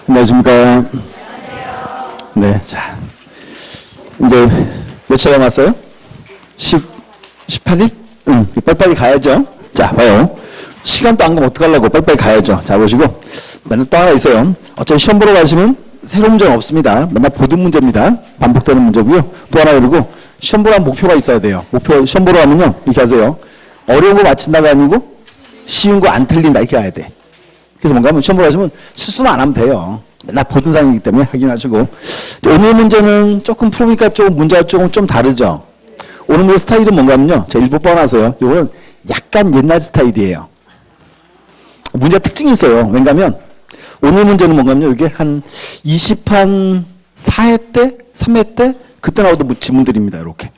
안녕하십니까. 네, 자, 이제 며칠 남았어요? 18일? 응, 빨리빨리 가야죠. 자, 봐요. 시간도 안 가면 어떡하려고 빨리빨리 가야죠. 자, 보시고. 맨날 또 하나 있어요. 어차피 시험 보러 가시면 새로운 문제는 없습니다. 맨날 보던 문제입니다. 반복되는 문제고요. 또 하나 그리고 시험 보러 가면 목표가 있어야 돼요. 목표, 시험 보러 가면요. 이렇게 하세요. 어려운 거 맞힌다가 아니고 쉬운 거 안 틀린다. 이렇게 가야 돼. 그래서 뭔가 하면 시험 보러 가시면 실수는 안 하면 돼요. 맨날 보던 상이기 때문에 확인하시고. 오늘 문제는 조금 풀어보니까 좀 문제가 조금 좀 다르죠. 오늘 문제 스타일은 뭔가 하면요. 제가 일부 뻔하세요. 이거는 약간 옛날 스타일이에요. 문제 특징이 있어요. 왜냐하면 오늘 문제는 뭔가 하면요. 이게 한 4회 때, 3회 때 그때 나오던 지문들입니다. 이렇게.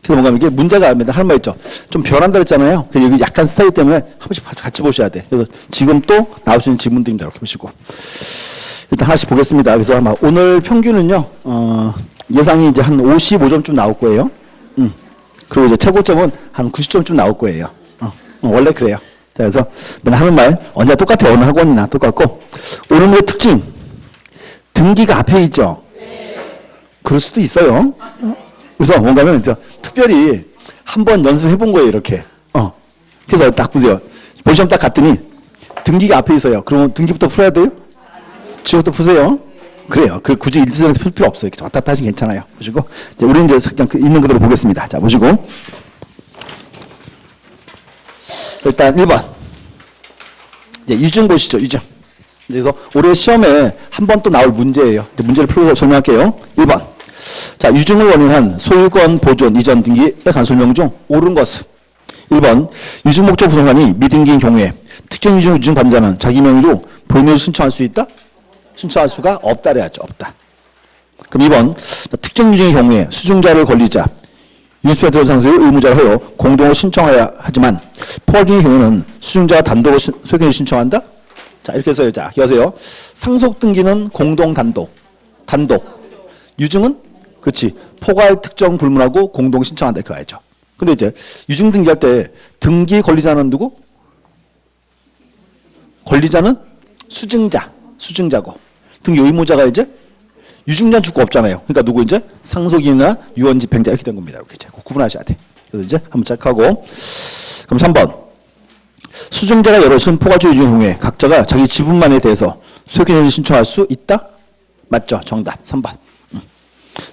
그래서 뭔가 이게 문제가 할 말 있죠. 좀 변한다 그랬잖아요. 여기 약간 스타일 때문에 한 번씩 같이 보셔야 돼. 그래서 지금 또 나오시는 지문들입니다. 이렇게 보시고. 일단 하나씩 보겠습니다. 그래서 아마 오늘 평균은요, 예상이 이제 한 55점쯤 나올 거예요. 그리고 이제 최고점은 한 90점쯤 나올 거예요. 원래 그래요. 자, 그래서 맨날 하는 말, 언제나 똑같아요. 어느 학원이나 똑같고. 오늘 문제 특징. 등기가 앞에 있죠? 그럴 수도 있어요. 그래서 뭔가 하면 특별히 한번 연습해 본 거예요, 이렇게. 그래서 딱 보세요. 본시험 딱 갔더니 등기가 앞에 있어요. 그러면 등기부터 풀어야 돼요? 지금부터 푸세요. 그래요. 그 굳이 일지전에서 풀 필요 없어요. 왔다 갔다 하시면 괜찮아요. 보시고. 이제 우리는 이제 그냥 있는 그대로 보겠습니다. 자, 보시고. 일단 1번. 이제 유증 보시죠, 유증. 그래서 올해 시험에 한 번 또 나올 문제예요. 이제 문제를 풀어서 설명할게요. 1번. 자, 유증을 원인한 소유권 보존 이전 등기에 관한 설명 중 옳은 것은 1번. 유증 목적 부동산이 미등기인 경우에 특정 유증 반자는 자기 명의로 보존을 신청할 수 있다? 신청할 수가 없다 그래야죠. 없다. 그럼 2번. 특정 유증의 경우에 수증자를 권리자, 유증 상수의 의무자를 하여 공동으로 신청해야 하지만 포괄중의 경우에는 수증자가 단독으로 소유권을 신청한다? 자, 이렇게 해서요. 자, 기하세요. 상속 등기는 공동 단독. 유증은 그렇지. 포괄 특정 불문하고 공동 신청한다. 이렇게 가야죠. 근데 이제 유증 등기할 때 등기 권리자는 누구? 권리자는 수증자고. 등기 의무자가 이제 유증자는 줄 거 없잖아요. 그러니까 누구 이제 상속인이나 유언집행자 이렇게 된 겁니다. 이렇게 이제 구분하셔야 돼. 그래서 이제 한번 체크하고. 그럼 3번. 수증자가 여럿은 포괄적 유증의 경우에 각자가 자기 지분만에 대해서 소유권을 신청할 수 있다? 맞죠? 정답 3번.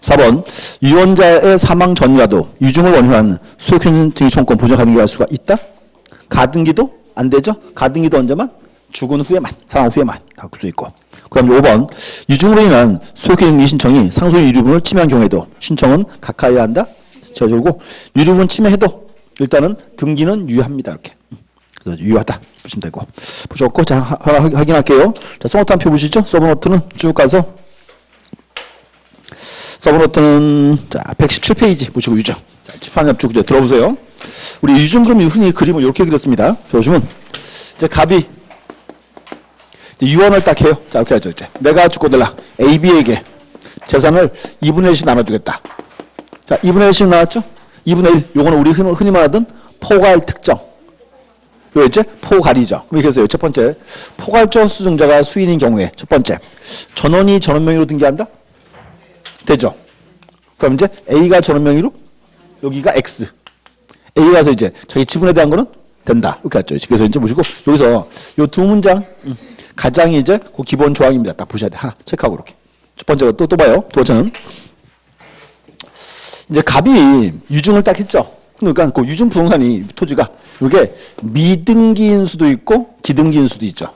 4번. 유언자의 사망 전이라도 유증을 원인한 소유권 등기 청구권 보존 가등기할 수가 있다? 가등기도 안 되죠? 가등기도 언제만? 죽은 후에만, 사망 후에만 할 수 있고. 그 다음에 5번. 유증으로 인한 소유권 등기 신청이 상속인 유류분을 침해한 경우에도 신청은 각하해야 한다? 저절고 유류분 침해해도 일단은 등기는 유효합니다. 이렇게. 그래서 유효하다 보시면 되고. 보셨고, 자, 하나 확인할게요. 자, 서브노트 한 표 보시죠? 서브노트는 쭉 가서. 서브노트는, 자, 117페이지 보시고 유증. 자, 칠판에 쭉 이제 들어보세요. 우리 유증 그럼 흔히 그림을 이렇게 그렸습니다. 보시면, 이제 갑이, 유언을 딱 해요. 자, 이렇게 하죠. 이제. 내가 죽고들라. AB에게 재산을 2분의 1씩 나눠주겠다. 자, 2분의 1씩 나왔죠? 2분의 1. 요거는 우리 흔히 말하던 포괄 특정. 요 이제 포괄이죠. 그럼 이렇게 해서요. 첫 번째, 포괄적 수증자가 수인인 경우에 첫 번째, 전원이 전원 명의로 등기한다? 되죠. 그럼 이제 A가 전원 명의로, 여기가 X. A가서 이제 자기 지분에 대한 거는 된다. 이렇게 했죠. 그래서 이제 보시고 여기서 요 두 문장 가장 이제 그 기본 조항입니다. 딱 보셔야 돼. 하나 체크하고 이렇게. 첫 번째가 또 봐요. 두 번째는 이제 갑이 유증을 딱 했죠. 그러니까 그 유증 부동산이 토지가 이게 미등기인 수도 있고 기등기인 수도 있죠.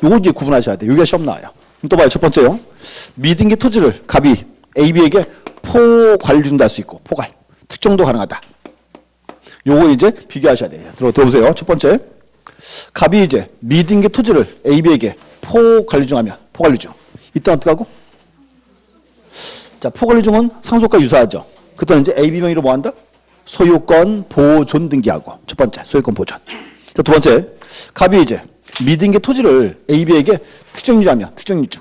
요거 이제 구분하셔야 돼요. 여기가 시험 나와요. 또 봐요. 첫 번째요. 미등기 토지를 갑이 AB에게 포괄 준다 할 수 있고 포괄 특정도 가능하다. 요거 이제 비교하셔야 돼요. 들어보세요. 첫 번째. 갑이 이제 미등기 토지를 AB에게 포관리중하면 포관리중. 이때 어떡하고? 자, 포관리중은 상속과 유사하죠. 그때는 이제 AB 명의로 뭐 한다? 소유권 보존 등기하고 첫 번째 소유권 보존. 자, 두 번째. 갑이 이제 미등기 토지를 AB에게 특정 유증하면 특정 유증.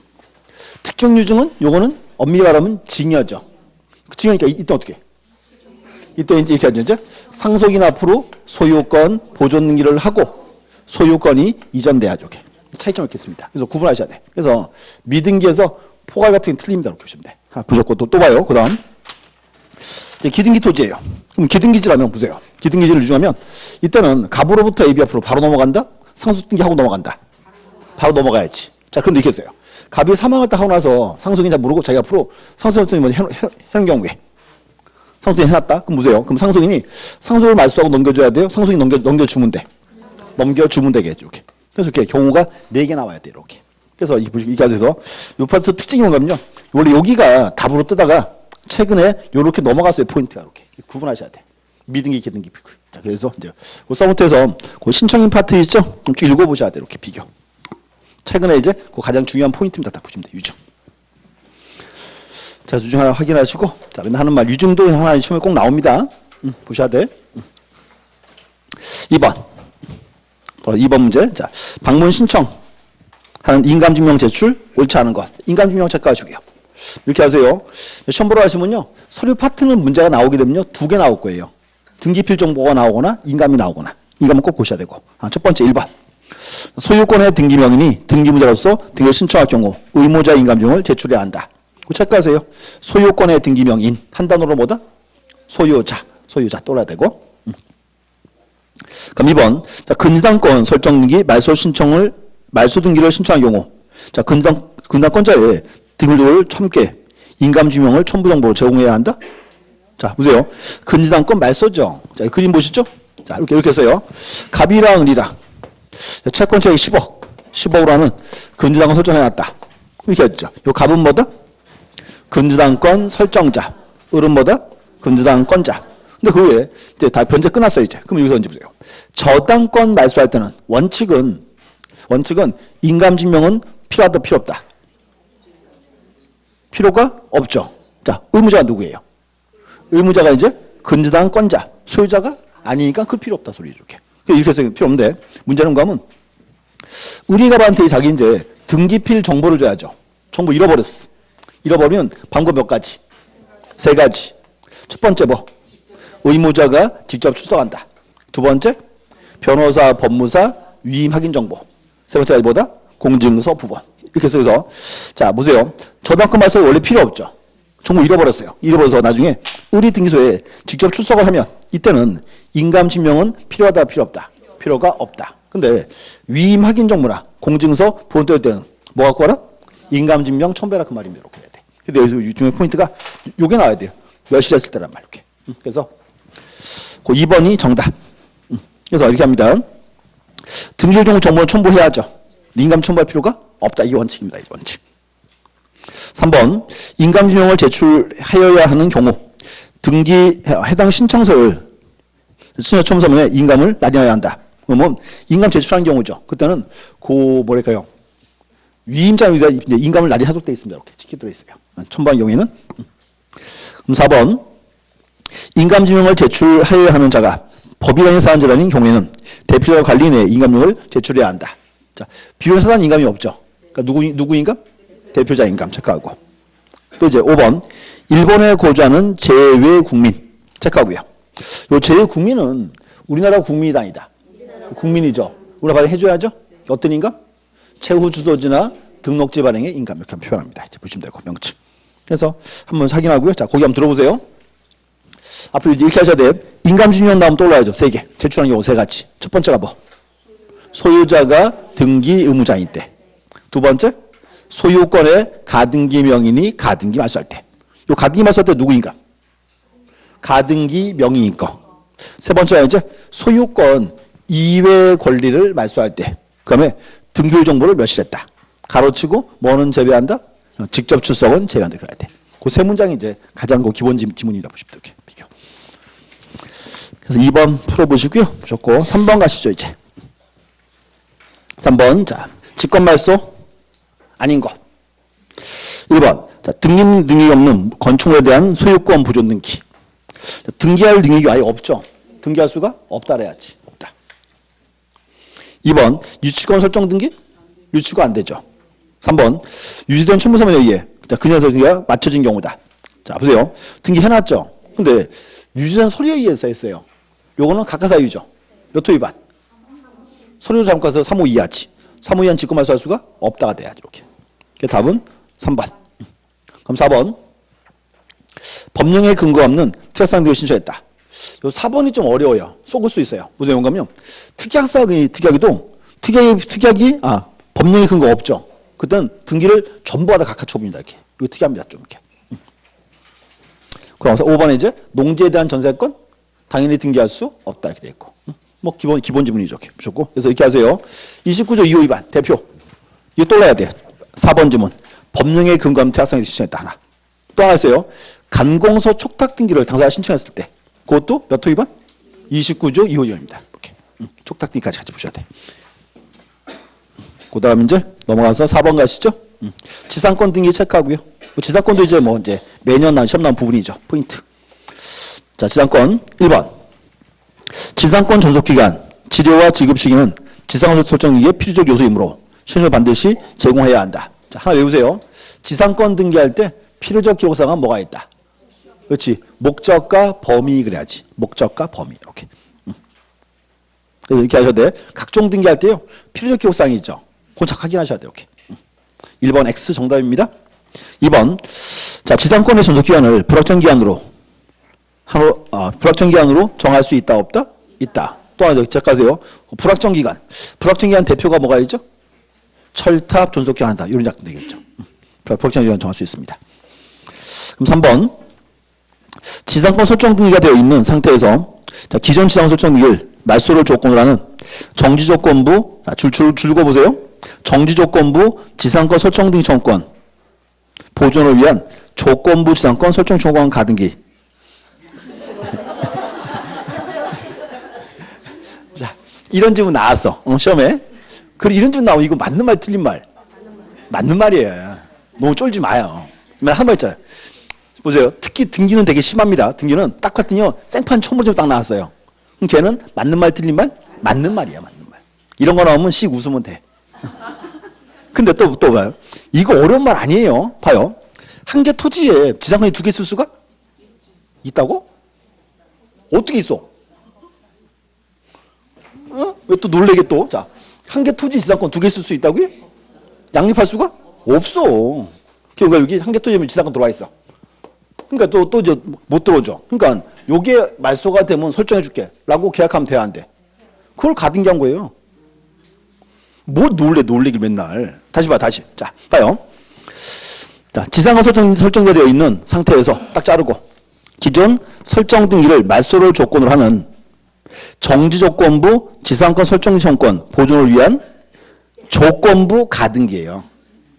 특정 유증은 요거는 엄밀히 말하면 징여죠. 징여니까 이때 어떻게 해? 이때 이제 이렇게 하죠. 이제 상속인 앞으로 소유권 보존 등기를 하고 소유권이 이전돼야죠. 차이점이 있겠습니다. 그래서 구분하셔야 돼. 그래서 미등기에서 포괄 같은 게 틀립니다. 이렇게 보시면 돼. 하나 보셨고 또 봐요. 그 다음. 이제 기등기 토지예요. 그럼 기등기지라면 보세요. 기등기지를 유증하면 이때는 갑으로부터 AB 앞으로 바로 넘어간다? 상속등기하고 넘어간다. 바로 넘어가야지. 자, 그런데 이렇게 했어요. 갑이 사망을 딱 하고 나서 상속인 잘 모르고 자기 앞으로 상속인이 먼저 해놓은 경우에 상속인이 해놨다? 그럼 보세요. 그럼 상속인이 상속을 말소하고 넘겨줘야 돼요? 상속인이 넘겨주면 돼. 넘겨주면 되겠죠. 이렇게. 그래서 이렇게 경우가 4개 나와야 돼요. 이렇게. 그래서 이렇게 해서 이 파트 특징이 뭔가면요. 원래 여기가 답으로 뜨다가 최근에 이렇게 넘어갔어요. 포인트가 이렇게. 구분하셔야 돼. 미등기, 기등기, 비교. 자, 그래서 이제 그 서부터에서 그 신청인 파트 있죠? 쭉 읽어보셔야 돼. 이렇게 비교. 최근에 이제 그 가장 중요한 포인트입니다. 딱 보시면 돼. 유증. 자, 유증 하나 확인하시고. 자, 맨날 하는 말. 유증도 하나 시험에 꼭 나옵니다. 보셔야 돼. 2번. 2번 문제. 자, 방문 신청. 하는 인감증명 제출, 옳지 않은 것. 인감증명 체크하시고요. 이렇게 하세요. 시험 보러 가시면요. 서류 파트는 문제가 나오게 되면요. 2개 나올 거예요. 등기필 정보가 나오거나 인감이 나오거나. 인감은 꼭 보셔야 되고. 첫 번째 1번. 소유권의 등기명인이 등기무자로서 등기를 신청할 경우 의무자 인감증을 제출해야 한다. 체크하세요. 소유권의 등기명인. 한 단어로 뭐다? 소유자. 소유자 떠올라야 되고. 그럼 2번. 자, 근저당권 설정 등기 말소 등기를 신청할 경우. 자, 근저당권자의 등기를 첨께 인감증명을 첨부 정보를 제공해야 한다. 자, 보세요. 근저당권 말소죠. 자, 이 그림 보시죠? 자, 이렇게 해서요. 갑이랑 은이랑 채권자액 10억. 10억으로 하는 근저당권 설정해놨다. 이렇게 했죠. 요 갑은 뭐다? 근저당권 설정자. 을은 뭐다? 근저당권자. 근데 그 외에 이제 다 변제 끝났어요, 이제. 그럼 여기서 이제 보세요. 저당권 말소할 때는 원칙은 인감증명은 필요하다, 필요 없다. 필요가 없죠. 자, 의무자가 누구예요? 의무자가 이제 근저당권자, 소유자가 아니니까 그 필요 없다 소리죠. 이렇게 해서 필요 없는데 문제는 뭐냐면 의리갑한테 자기 이제 등기필 정보를 줘야죠. 정보 잃어버렸어. 잃어버리면 방법 몇 가지? 3가지. 첫 번째 뭐? 의무자가 직접 출석한다. 두 번째 변호사, 법무사 위임 확인 정보. 세 번째가 뭐다? 공증서 부본. 이렇게 해서 자 보세요. 저당권 말소 원래 필요 없죠. 정보 잃어버렸어요. 잃어버려서 나중에 의리등기소에 직접 출석을 하면 이때는 인감증명은 필요하다, 필요 없다. 필요가 없다. 근데 위임 확인 정보나 공증서 부본 떼올 때는 뭐 갖고 와라? 인감증명 첨부해라 그 말입니다. 이렇게 해야 돼. 근데 여기서 유중의 포인트가 요게 나와야 돼요. 몇 시에 했을 때란 말 이렇게. 그래서 그 2번이 정답. 그래서 이렇게 합니다. 등기일 정보를 첨부해야죠. 인감 첨부할 필요가 없다. 이게 원칙입니다. 이 원칙. 3번 인감증명을 제출하여야 하는 경우 등기 해당 신청서를 첨부서면에 인감을 날인해야 한다. 그러면 인감 제출하는 경우죠. 그때는 뭐랄까요? 위임자 위에 인감을 날인하도록 되어 있습니다. 이렇게 찍혀 들어 있어요. 첨부한 경우에는. 그럼 4번 인감증명을 제출하여야 하는 자가 법인의 사안자단인 경우에는 대표자 관리인의 인감증을 제출해야 한다. 자, 비용 사단 인감이 없죠. 그러니까 누구 인감? 대표자 인감 체크하고. 또 이제 5번 일본에 거주하는 재외 국민 체크하고요. 요 재외 국민은 우리나라 국민이 아니다. 국민이죠. 우리나라 해줘야죠. 어떤 인감? 최후 주소지나 등록지 발행의 인감 이렇게 표현합니다. 이제 보시면 되고 명칭. 그래서 한번 확인하고요. 자, 거기 한번 들어보세요. 앞으로 이렇게 하셔야 돼요. 인감증명 나오면 떠올라야죠. 3개. 제출하는 경우 3가지. 첫 번째가 뭐? 소유자가 등기 의무자일 때. 두 번째, 소유권의 가등기 명인이 가등기 말소할 때. 요 가등기 말소할 때 누구인가? 가등기 명의인 거. 세 번째가 이제 소유권 이외 권리를 말소할 때. 그 다음에 등기일 정보를 멸실했다. 가로치고 뭐는 제외한다? 직접 출석은 제외한다. 그래야 돼. 그 세 문장이 이제 가장 기본 지문입니다. 보십시오. 이렇게 비교. 그래서 2번 풀어보시고요. 좋고 3번 가시죠. 이제 3번 자 직권말소 아닌 것. 1번 자, 등기 없는 건축물에 대한 소유권 보존 등기. 자, 등기할 능력이 아예 없죠. 등기할 수가 없다 그래야지. 없다. 2번 유치권 설정 등기? 유치가 안 되죠. 3번 유지된 첨부서면에 의해 자, 그녀 등기가 맞춰진 경우다. 자, 보세요. 등기 해놨죠. 근데 유지된 서류에 의해서 했어요. 요거는 각하사유죠. 몇 호 위반? 서류 잘못가서 3호 이하지. 사무위원 직권 말소할 수가 없다가 돼야지. 이렇게. 그 답은 3번. 그럼 4번. 법령에 근거 없는 특약사항 신청했다. 요 4번이 좀 어려워요. 속을 수 있어요. 무슨 용감요? 특약이 법령에 근거 없죠. 그때는 등기를 전부 하다 각하 처분입니다. 이렇게. 이거 특이합니다. 좀 이렇게. 그럼 5번에 이제 농지에 대한 전세권 당연히 등기할 수 없다 이렇게 돼 있고. 뭐 기본 지문이죠. 이렇게 보셨고. 그래서 이렇게 하세요. 29조 2호 위반 대표. 이거 또 나야 돼. 4번 지문. 법령에 근거 없는 특약사항에 신청했다 하나. 또 하나 있어요. 간공서 촉탁 등기를 당사자가 신청했을 때. 그것도 몇 호 위반? 29조 2호 위반입니다. 이렇게. 촉탁 등기까지 같이 보셔야 돼. 그 다음 이제 넘어가서 4번 가시죠. 지상권 등기 체크하고요. 지상권도 이제 매년 시험 나온 부분이죠. 포인트. 자, 지상권 1번. 지상권 전속기간, 지료와 지급 시기는 지상권 설정 등기의 필수적 요소이므로 신청을 반드시 제공해야 한다. 자, 하나 외우세요. 지상권 등기할 때 필요적 기록사항은 뭐가 있다? 그렇지. 목적과 범위 그래야지. 목적과 범위. 이렇게. 그래서 이렇게 하셔야 돼. 각종 등기할 때요. 필요적 기록사항이 있죠. 그건 잘 확인하셔야 돼요. 이렇게. 1번 X 정답입니다. 2번. 자, 지상권의 전속기간을 불확정 기간으로 정할 수 있다, 없다? 있다. 또 하나 더 체크하세요. 불확정 기간. 불확정 기간 대표가 뭐가 있죠? 철탑 존속기간 한다. 이런 약도 되겠죠. 불확정 기간 정할 수 있습니다. 그럼 3번. 지상권 설정 등기가 되어 있는 상태에서 기존 지상권 설정 등기를 말소를 조건으로 하는 정지조건부, 줄거 보세요. 정지조건부 지상권 설정 등기 청구권 보존을 위한 조건부 지상권 설정 청구권 가등기. 자, 이런 질문 나왔어. 시험에. 그리고 이런 질문 나오면 이거 맞는 말 틀린 말. 맞는 말이에요. 너무 쫄지 마요. 한 말 있잖아요. 보세요. 특히 등기는 되게 심합니다. 등기는 딱 봤더니요. 생판 첨부점 딱 나왔어요. 그럼 걔는 맞는 말 틀린 말? 맞는 말이야. 맞는 말. 이런 거 나오면 씩 웃으면 돼. 근데 또 봐요. 이거 어려운 말 아니에요. 봐요. 한 개 토지에 지상권이 2개 쓸 수가 있다고? 어떻게 있어? 왜 또 놀래게 또? 자, 한 개 토지 지상권 2개 쓸 수 있다고요? 양립할 수가 없어. 그러니까 여기 한 개 토지면 지상권 들어와 있어. 그러니까 또 이제 못 들어오죠. 그러니까 요게 말소가 되면 설정해 줄게. 라고 계약하면 돼야 안 돼. 그걸 가등기한 거예요. 뭘 놀래길 맨날. 다시. 자, 봐요. 자, 지상권 설정되어 있는 상태에서 딱 자르고 기존 설정 등기를 말소를 조건으로 하는 정지조건부 지상권 설정 청구권 보존을 위한 조건부 가등기예요.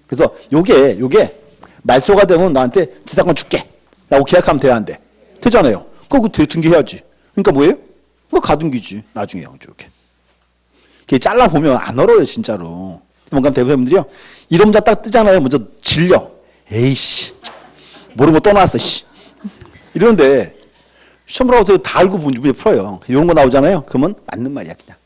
그래서 요게 말소가 되면 나한테 지상권 줄게. 라고 계약하면 돼야 안 돼. 되잖아요. 그거 등기해야지. 그러니까 뭐예요? 그거 가등기지. 나중에 이렇게. 잘라보면 안 얼어요, 진짜로. 뭔가 대표님들이요. 이런 문제 딱 뜨잖아요. 먼저 질려. 에이씨. 모르고 떠났어, 씨. 이러는데, 시험 보라고 다 알고 문제 풀어요. 이런 거 나오잖아요. 그러면 맞는 말이야, 그냥.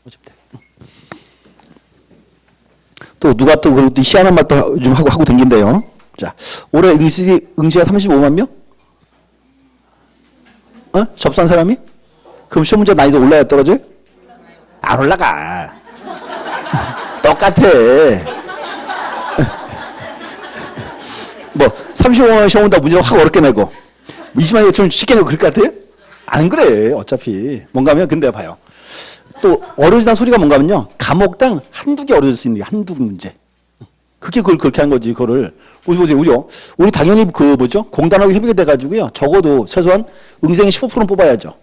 또 누가 또 희한한 말도 좀 하고 댕긴대요. 자, 올해 응시가 35만 명? 접수한 사람이? 그럼 시험 문제 난이도 올라야 떨어져요? 안 올라가. 똑같아. 35만 원 시험 온다 문제를 확 어렵게 내고 20만 원 좀 쉽게 내고 그럴 것 같아요? 안 그래. 어차피. 뭔가 하면 근데 봐요. 또 어려워진다는 소리가 뭔가 하면요. 과목당 한두 개 어려질 수 있는 게 한두 문제. 그걸 그렇게 한 거지. 그거를. 우리 당연히 공단하고 협의가 돼가지고요. 적어도 최소한 응생이 15%는 뽑아야죠.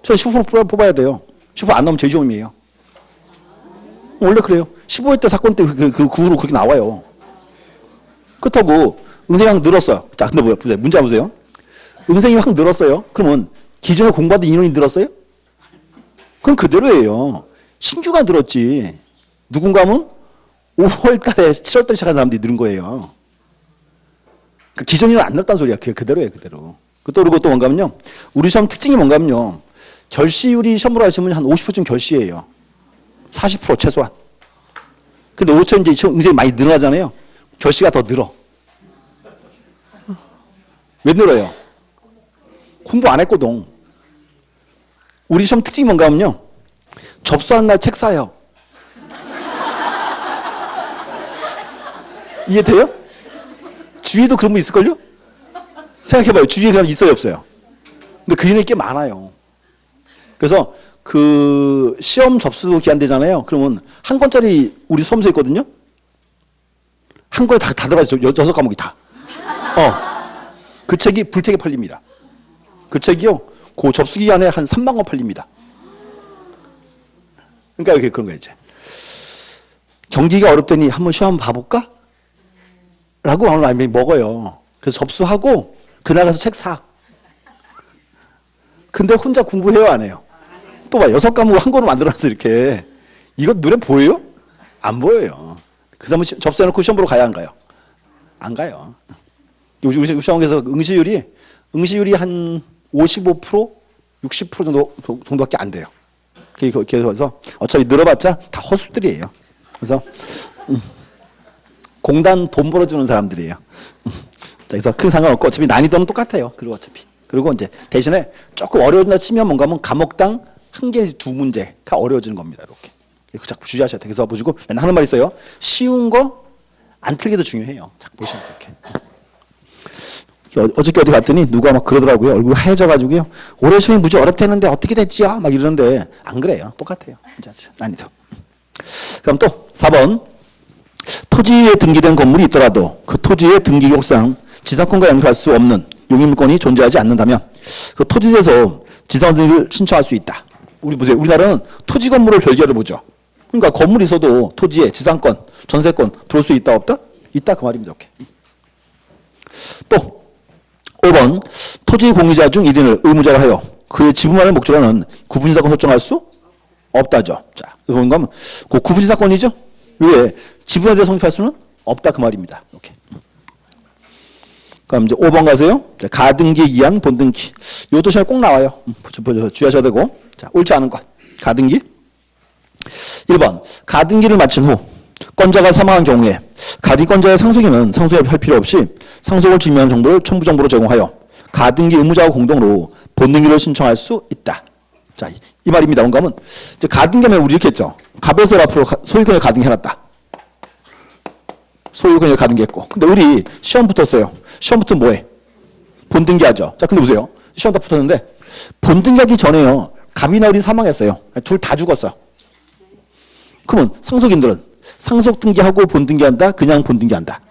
최소한 15% 뽑아야 돼요. 15% 안 나오면 재지원이에요. 원래 그래요. 15회 때 사건 때 그 후로 그렇게 나와요. 그렇다고 응생이 확 늘었어요. 자, 근데 문제 보세요. 응생이 확 늘었어요. 그러면 기존에 공부하던 인원이 늘었어요? 그럼 그대로예요. 신규가 늘었지. 누군가 하면 5월 달에 7월 달에 시작한 사람들이 늘은 거예요. 그 기존 인원 안 늘었다는 소리야. 그게 그대로예요. 그대로. 그리고 또 뭔가 하면요. 우리 시험 특징이 뭔가 하면요. 결시율이 시험으로 하시면 한 50%쯤 결시예요. 40% 최소한. 근데 5천 이제 응생이 많이 늘어나잖아요. 결시가 더 늘어. 왜 늘어요? 공부 안 했거든. 우리 시험 특징이 뭔가 하면요. 접수한 날 책 사요. 이해돼요? 주위에도 그런 분 있을걸요? 생각해봐요. 주위에 그냥 있어요, 없어요? 근데 그 인원이 꽤 많아요. 그래서 그 시험 접수 기한 되잖아요. 그러면 한 권짜리 우리 수험서에 있거든요. 한 권에 다 들어가죠. 6과목이 다. 그 책이 불태게 팔립니다. 그 책이요. 그 접수 기간에 한 3만 권 팔립니다. 그러니까 이렇게 그런 거예요, 이제. 경기가 어렵더니 한번 시험 봐볼까? 라고 많이 먹어요. 그래서 접수하고 그날 가서 책 사. 근데 혼자 공부해요, 안 해요? 또 봐, 6과목 한 권으로 만들어놨어, 이렇게. 이거 눈에 보여요? 안 보여요. 그래서 한번 접수해놓고 시험 보러 가야 안 가요? 안 가요. 우리 시험에서 응시율이 한 55%, 60% 정도밖에 안 돼요. 그래서 어차피 늘어봤자 다 허수들이에요. 그래서 공단 돈 벌어주는 사람들이에요. 그래서 큰 상관없고 어차피 난이도는 똑같아요. 그리고 이제 대신에 조금 어려워진다 치면 뭔가 하면 과목당 한 개, 두 문제가 어려워지는 겁니다. 이렇게. 자꾸 주의하셔야 돼요. 그래서 보시고 맨날 하는 말 있어요. 쉬운 거 안 틀리기도 중요해요. 자꾸 보시면 이렇게. 어저께 어디 갔더니 누가 막 그러더라고요. 얼굴 하얘져가지고요. 올해 시험이 무지 어렵다는데 어떻게 됐지요? 막 이러는데 안 그래요. 똑같아요. 난이도. 그럼 또 4번. 토지에 등기된 건물이 있더라도 그 토지의 등기록상 지상권과 연결할 수 없는 용의물권이 존재하지 않는다면 그 토지에 대해서 지상 등기를 신청할 수 있다. 우리 보세요. 우리나라는 토지 건물을 별개로 보죠. 그러니까 건물이 있어도 토지에 지상권, 전세권 들어올 수 있다 없다? 있다 그 말입니다. 이렇게. 또 5번 토지 공유자 중 1인을 의무자로 하여 그의 지분만을 목적으로 하는 구분지사권 설정할 수 없다죠. 자, 그런 거면 그 구분지사권이죠. 왜 지분에 대해 성립할 수는 없다 그 말입니다. 이렇게. 그럼 이제 5번 가세요. 가등기 이한 본등기. 이것도 시험에 꼭 나와요. 주의하셔야 되고. 자, 옳지 않은 것. 가등기. 1번. 가등기를 마친 후 건자가 사망한 경우에 가등기권자의 상속인은 상속할 필요 없이 상속을 증명하는 정보를 첨부 정보로 제공하여 가등기 의무자와 공동으로 본등기를 신청할 수 있다. 자, 이 말입니다. 뭔가 하면 이제 가등기하면 우리 이렇게 했죠. 갑에서 앞으로 소유권을 가등기해놨다. 소유권을 가등기했고. 근데 우리 시험 붙었어요. 시험 붙으면 뭐해? 본등기 하죠. 자, 근데 보세요. 시험 다 붙었는데 본등기 하기 전에요. 갑이나 우리 사망했어요. 둘 다 죽었어. 그러면 상속인들은 상속 등기하고 본등기한다? 그냥 본등기한다?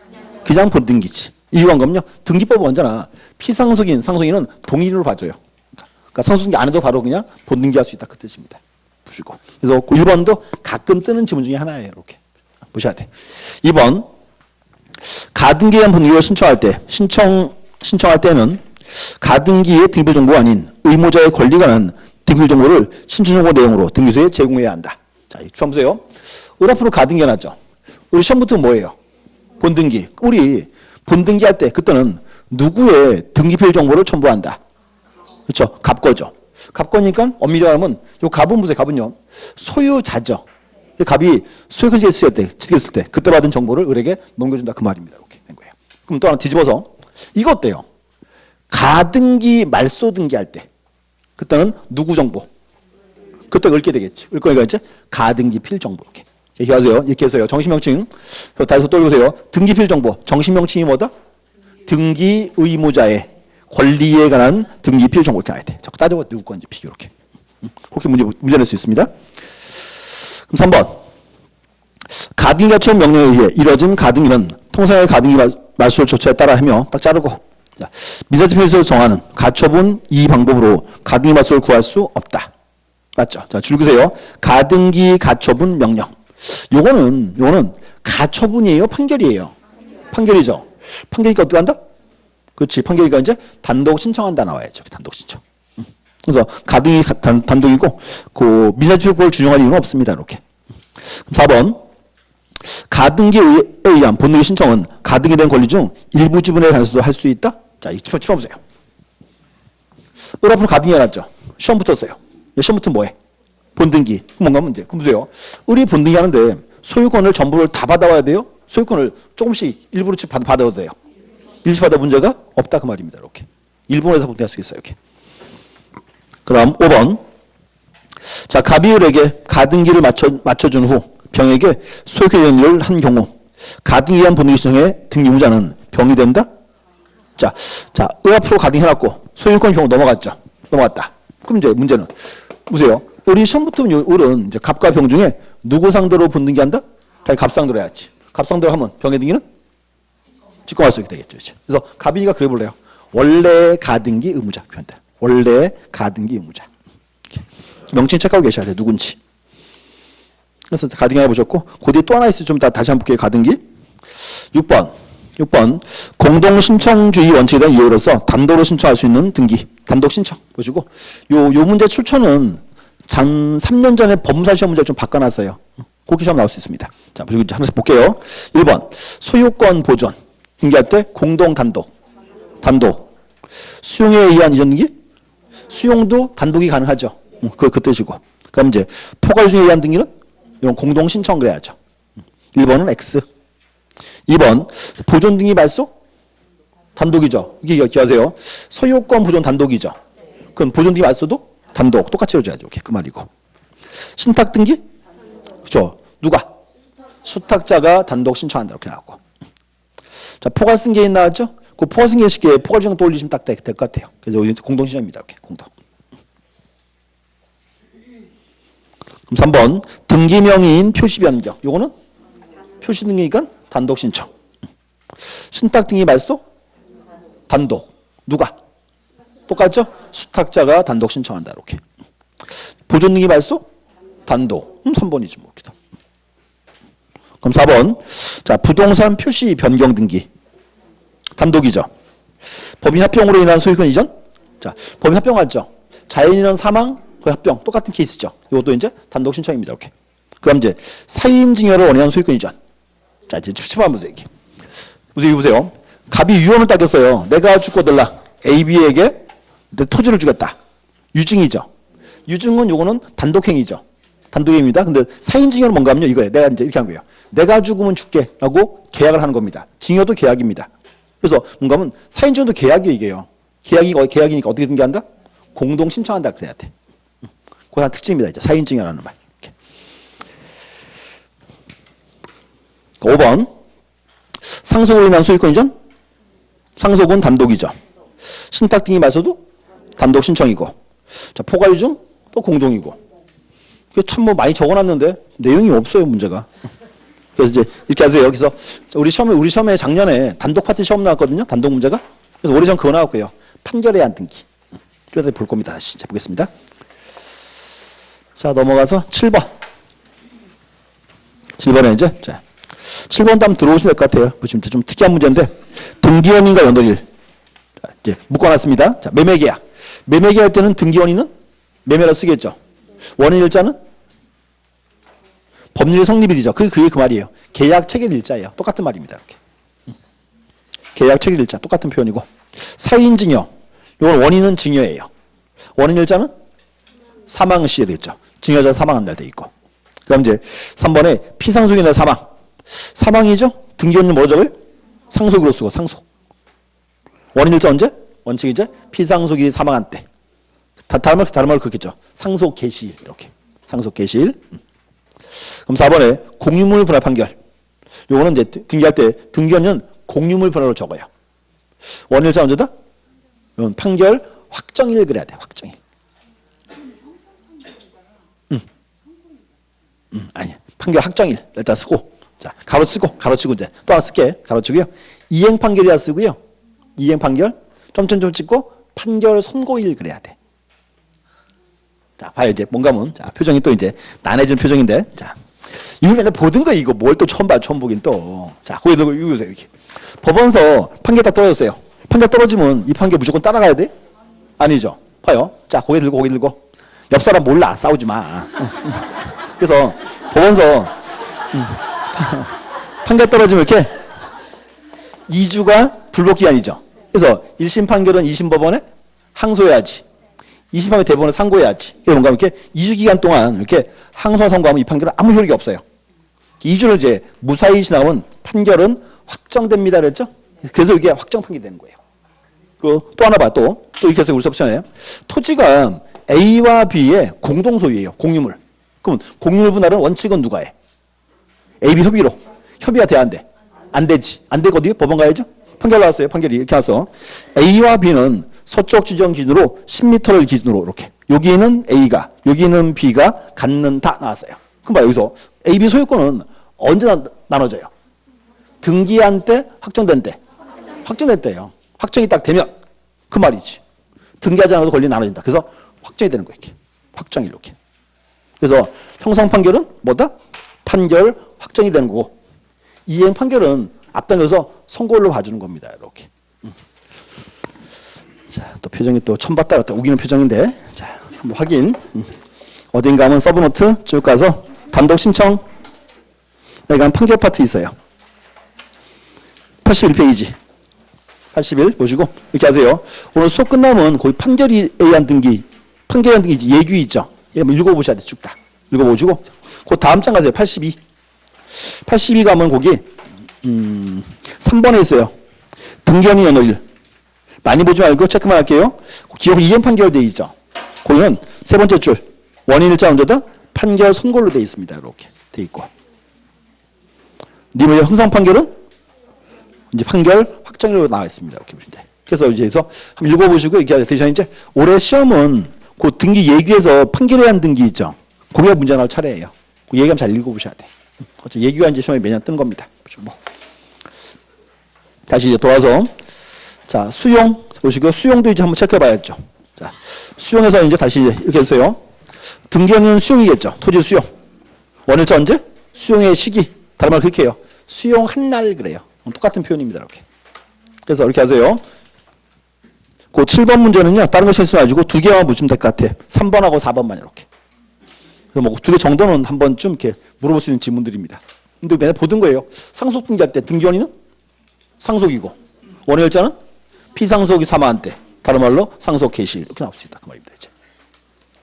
그냥 본등기지. 이유가 뭔가요? 등기법은 언제나 피상속인, 상속인은 동일인으로 봐줘요. 그러니까 상속등기 안 해도 바로 그냥 본등기할 수 있다. 그 뜻입니다. 보시고. 그래서 1번도 가끔 뜨는 지문 중에 하나예요. 이렇게. 보셔야 돼. 2번. 가등기에 대한 본등기를 신청할 때는 가등기의 등기부 정보가 아닌 의무자의 권리가 난 등기부 정보를 신청 정보 내용으로 등기소에 제공해야 한다. 자, 처음 보세요. 우리 앞으로 가등기 해놨죠. 우리 시험부터 뭐예요? 본등기. 우리 본등기 할 때 그때는 누구의 등기필 정보를 첨부한다. 그렇죠? 갑거죠. 갑거니까 엄밀히 말하면 요 갑은 보세요. 갑은요. 소유자죠. 갑이 소유권 지겠을 때 그때 받은 정보를 을에게 넘겨준다. 그 말입니다. 이렇게 된 거예요. 그럼 또 하나 뒤집어서 이거 어때요? 가등기 말소등기 할 때 그때는 누구 정보? 그때 을게 되겠지. 을 거니까 이제 가등기필 정보 이렇게. 얘기하세요. 이렇게 해서요. 정신명칭. 다시 또 읽으세요. 등기필 정보. 정신명칭이 뭐다? 등기 의무자의 권리에 관한 등기필 정보 이렇게 나야 돼. 자꾸 따져봐 누구 건지 비교 이렇게. 그렇게 문제 낼 수 있습니다. 그럼 3번. 가등기가 처음 명령에 의해 이뤄진 가등기는 통상의 가등기 말소 조처에 따라 하며 딱 자르고. 자, 미사지필에서 정하는 가처분 이 방법으로 가등기 말소를 구할 수 없다. 맞죠? 자, 줄그세요. 가등기 가처분 명령. 요거는 가처분이에요? 판결이에요? 판결이죠. 판결이니까 어떻게 한다? 그렇지. 판결이니까 이제 단독 신청한다 나와야죠. 단독 신청. 그래서 가등기 단독이고 그 미사지필권을 준용할 이유는 없습니다. 이렇게. 4번. 가등기에 의한 본등기 신청은 가등기 된 권리 중 일부 지분에 관해서도 할 수 있다? 자, 이거 쳐보세요. 을 앞으로 가등기 해놨죠. 시험 붙었어요. 시험 붙으면 뭐해? 본등기. 뭔가 문제. 그럼 보세요. 을이 본등기 하는데 소유권을 전부를 다 받아와야 돼요? 소유권을 조금씩 일부러 받아도 돼요? 일시 받아 문제가 없다 그 말입니다. 이렇게. 일본에서 본등할 수 있어요. 이렇게. 그 다음 5번. 자, 갑이 을에게 가등기를 맞춰준 후 병에게 소유권 연유를 한 경우 가등에 의한 본등기 신청의 등 의무자는 병이 된다? 자, 의합으로 가등해놨고 소유권 병으로 넘어갔다. 그럼 이제 문제는 보세요. 우리 시험부터 을은 이제 갑과 병 중에 누구 상대로 본등기한다? 자기 갑 상대로 해야지. 갑 상대로 하면 병의 등기는 직권할 수 있게 되겠죠. 이제. 그래서 갑이가 그래 볼래요. 원래 가등기 의무자 표현다. 원래 가등기 의무자. 명칭 체크하고 계셔야 돼요. 누군지. 그래서 가등기 해보셨고 그 뒤에 또 하나 있어요. 좀 다시 한번 볼게요. 가등기. 6번 공동신청주의 원칙에 대한 이해로서 단독으로 신청할 수 있는 등기. 단독 신청. 보시고 요 문제 출처는 3년 전에 법무사 시험 문제를 좀 바꿔놨어요. 그렇게 시험 나올 수 있습니다. 자, 보시고 이제 하나씩 볼게요. 1번 소유권 보존. 등기할 때 공동 단독. 수용에 의한 이전 등기? 수용도 단독이 가능하죠. 그 뜻이고. 그럼 이제 포괄주의에 의한 등기는 이런 공동 신청 그래야죠. 1번은 X. 2번 보존 등기 말소? 단독이죠. 이게 기억하세요. 소유권 보존 단독이죠. 그럼 보존 등기 말소도 단독 똑같이 해줘야죠. 이렇게 그 말이고. 신탁 등기? 그렇죠. 누가? 수탁자가 단독 신청한다 이렇게 나왔고. 자, 포괄 승계인 나왔죠? 그 포괄 승계 시기에 포괄 주장 또 올리시면 딱 될 것 같아요. 그래서 공동 신청입니다. 이렇게 공동. 그럼 3번 등기 명의인 표시 변경. 요거는 표시 등기니까 단독 신청. 신탁 등기 말소? 단독. 누가? 똑같죠? 수탁자가 단독 신청한다. 이렇게. 보존 등기 말소? 단독. 3번이죠. 뭐. 그럼 4번. 자, 부동산 표시 변경 등기. 단독이죠. 법인 합병으로 인한 소유권 이전? 자, 법인 합병 맞죠? 자연인은 사망, 그 합병. 똑같은 케이스죠. 이것도 이제 단독 신청입니다. 이렇게. 그럼 이제 사인 증여를 원인한 소유권 이전. 자, 이제 추측만 보세요. 이게. 보세요. 갑이 유언을 따겼어요. 내가 주거들라. A, B에게 토지를 주겠다. 유증이죠. 유증은 요거는 단독행위죠. 단독행위입니다. 근데 사인증여는 뭔가 하면요. 이거예요. 내가 이제 이렇게 한 거예요. 내가 죽으면 줄게. 라고 계약을 하는 겁니다. 증여도 계약입니다. 그래서 뭔가 하면 사인증여도 계약이에요. 이게요. 계약이니까 어떻게 등기한다? 공동 신청한다. 그래야 돼. 그거 하나 특징입니다. 이제 사인증여라는 말. 이렇게. 5번. 상속으로 인한 소유권 이전? 상속은 단독이죠. 신탁 등기 말소도 단독 신청이고. 자, 포괄유증 또 공동이고. 그게 참 뭐 많이 적어놨는데 내용이 없어요, 문제가. 그래서 이제 이렇게 하세요. 여기서 우리 시험에 작년에 단독 파트 시험 나왔거든요. 단독 문제가. 그래서 올해 전 그거 나왔고요. 판결에 의한 등기. 좀 볼 겁니다. 다시 자, 보겠습니다. 자, 넘어가서 7번. 7번에 이제 자, 7번도 한번 들어오시면 될 것 같아요. 지금 좀 특이한 문제인데 등기원인과 연도일. 자, 이제 묶어놨습니다. 자, 매매계약. 매매계약 때는 등기원인은 매매로 쓰겠죠. 원인일자는 법률 성립일이죠. 그게 그 말이에요. 계약 체결일자예요. 똑같은 말입니다. 이렇게. 계약 체결일자 똑같은 표현이고. 사인증여. 이건 원인은 증여예요. 원인일자는 사망 시에 되겠죠. 증여자 사망한 날 돼 있고. 그다음 이제 3번에 피상속인 날 사망. 사망이죠. 등기원인 뭐로 적어요? 상속으로 쓰고 상속. 원인일자 언제? 원칙 이제 피상속이 사망한 때. 다른 말 그렇겠죠. 상속 개시일 이렇게. 상속 개시일. 그럼 4번에 공유물 분할 판결. 요거는 이제 등기할 때 등기원은 공유물 분할로 적어요. 원일자 언제다? 이건 판결 확정일 그래야 돼. 확정일. 아니 판결 확정일 일단 쓰고 자 가로치고 이제 또 하나 쓸게. 가로치고요. 이행 판결이라 쓰고요. 이행 판결 점점 찍고 판결 선고일 그래야 돼. 자, 봐요. 이제 뭔가 하면, 자, 표정이 또 이제 난해진 표정인데, 자. 이거 맨날 보던 거 이거 뭘 또 처음 보긴 또. 자, 거기 들고 읽으세요, 이렇게. 법원서 판결 딱 떨어졌어요. 판결 떨어지면 이 판결 무조건 따라가야 돼? 아니죠. 봐요. 자, 고개 들고. 옆 사람 몰라. 싸우지 마. 그래서 법원서, 판결 떨어지면 이렇게 2주가 불복기한이죠. 그래서 1심 판결은 2심 법원에 항소해야지. 20판결 대법원에 상고해야지. 그게 뭔가 이렇게 2주 기간 동안 이렇게 항소나 상고하면 이 판결은 아무 효력이 없어요. 2주를 이제 무사히 지나면 판결은 확정됩니다. 그랬죠? 그래서 이게 확정 판결이 되는 거예요. 그리고 또 하나 봐. 또 이렇게 해서 우리 수업 시간에 토지가 A와 B의 공동 소유예요. 공유물. 그럼 공유물 분할은 원칙은 누가 해? A, B 협의로. 협의가 돼야 안 돼? 안 되지. 안 되고 어디? 법원 가야죠? 판결 나왔어요. 판결이 이렇게 와서 A와 B는 서쪽 지점 기준으로 10m를 기준으로 이렇게 여기는 A가 여기는 B가 갖는다 나왔어요. 그럼 봐 여기서 A, B 소유권은 언제 나눠져요? 등기한 때 확정된 때. 확정된 때예요. 확정이 딱 되면 그 말이지. 등기하지 않아도 권리 나눠진다. 그래서 확정이 되는 거예요. 이렇게. 확정이 이렇게. 그래서 형성 판결은 뭐다? 판결 확정이 되는 거고 이행 판결은 앞당겨서 선고일로 봐주는 겁니다. 이렇게. 자, 또 표정이 또 처음 봤다 갔다 우기는 표정인데 자, 한번 확인. 어딘가 하면 서브노트 쭉 가서 단독 신청 여기 한 판결 파트 있어요. 81페이지. 81 보시고 이렇게 하세요. 오늘 수업 끝나면 거의 판결이 A한 등기, 판결한 등기 예규 있죠. 예, 읽어보셔야 돼. 쭉 다. 읽어보시고 그 다음 장 가세요. 82. 82 가면 거기 3번에 있어요. 등기원인 연호일. 많이 보지 말고 체크만 할게요. 기록 이행 판결되어 있죠. 거기는 세 번째 줄. 원인일자 언제다? 판결 선고로 되어 있습니다. 이렇게 되어 있고. 니뭐 형성 판결은 이제 판결 확정으로 나와 있습니다. 이렇게 보시면 돼. 그래서 이제 한번 읽어보시고 이렇게 되시면 이제 올해 시험은 그 등기 예규에서 판결에 한 등기 있죠. 거기가 문제 나올 차례예요. 그 예규 잘 읽어보셔야 돼. 어차피 예규가 이제 시험에 매년 뜬 겁니다. 뭐. 다시 이제 돌아서 자 수용 보시고 수용도 이제 한번 체크해봐야죠. 자 수용에서 이제 다시 이렇게 했어요. 등기는 수용이겠죠. 토지 수용. 원일자 언제? 수용의 시기. 다른 말로 그렇게 해요. 수용한 날 그래요. 똑같은 표현입니다. 이렇게. 그래서 이렇게 하세요. 그 7번 문제는요. 다른 거 실수 가지고 두 개만 보시면 될 것 같아. 3번하고 4번만 이렇게. 그래서 뭐 두 개 정도는 한 번쯤 이렇게 물어볼 수 있는 질문들입니다. 근데 맨날 보던 거예요. 상속 등기할 때 등기원인은 상속이고 원일자는 피상속이 사망한 때. 다른 말로 상속 개시 이렇게 나올 수 있다. 그 말입니다. 이제.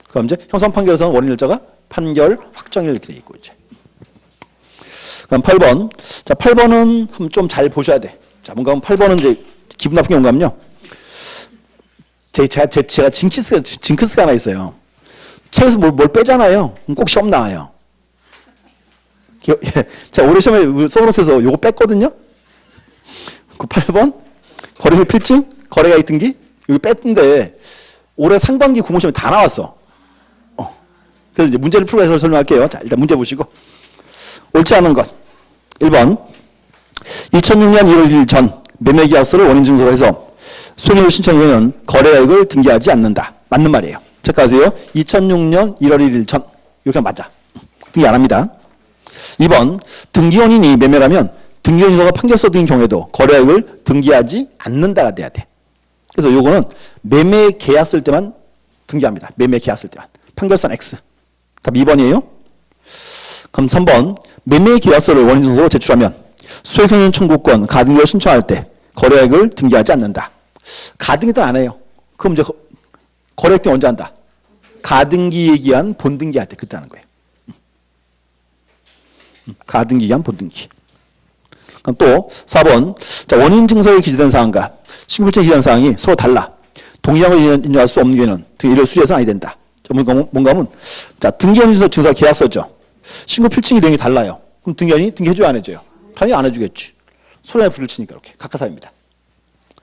그럼 이제 형성 판결에서는 원인일자가 판결 확정일 이렇게 돼 있고 이제. 그럼 8번. 자, 8번은 한번 좀 잘 보셔야 돼. 자, 뭔가 8번은 이제 기분 나쁜 게 뭔가면요. 제가 징크스가 하나 있어요. 책에서 뭘 빼잖아요. 그럼 꼭 시험 나와요. 자, 올해 시험에 서브노트에서 요거 뺐거든요. 그 8번. 거래일 필증, 거래가입 등기. 여기 뺐는데 올해 상반기 국무시험에 다 나왔어. 그래서 이제 문제를 풀고 해서 설명할게요. 자, 일단 문제 보시고. 옳지 않은 것. 1번. 2006년 1월 1일 전 매매계약서를 원인증서로 해서 수익률 신청 후에는 거래액을 등기하지 않는다. 맞는 말이에요. 체크하세요. 2006년 1월 1일 전. 이렇게 맞아. 등기 안 합니다. 2번. 등기원인이 매매라면 등기원인서가 판결서 등인 경우에도 거래액을 등기하지 않는다가 돼야 돼. 그래서 요거는 매매 계약 쓸 때만 등기합니다. 매매 계약 쓸 때만. 판결선 X. 답 2번이에요. 그럼 3번. 매매 계약서를 원인증서로 제출하면 소액행위 청구권 가등기를 신청할 때 거래액을 등기하지 않는다. 가등기 때는 안 해요. 그럼 이제 거래액 때 언제 한다? 가등기 얘기한 본등기 할 때 그때 하는 거예요. 가등기 얘기한 본등기. 그럼 또 4번. 자, 원인증서에 기재된 사항과 신고필증에 기재된 사항이 서로 달라. 동의하고 인정할 수 없는 경우에는 등기를 수리해서는 아니 된다. 뭔가 하면 자, 등기원인증서 증서 계약서죠. 신고필증이 되는 게 달라요. 그럼 등기원이 등기해줘야 안 해줘요? 당연히 안 해주겠지. 소란에 불을 치니까 이렇게 각하사입니다.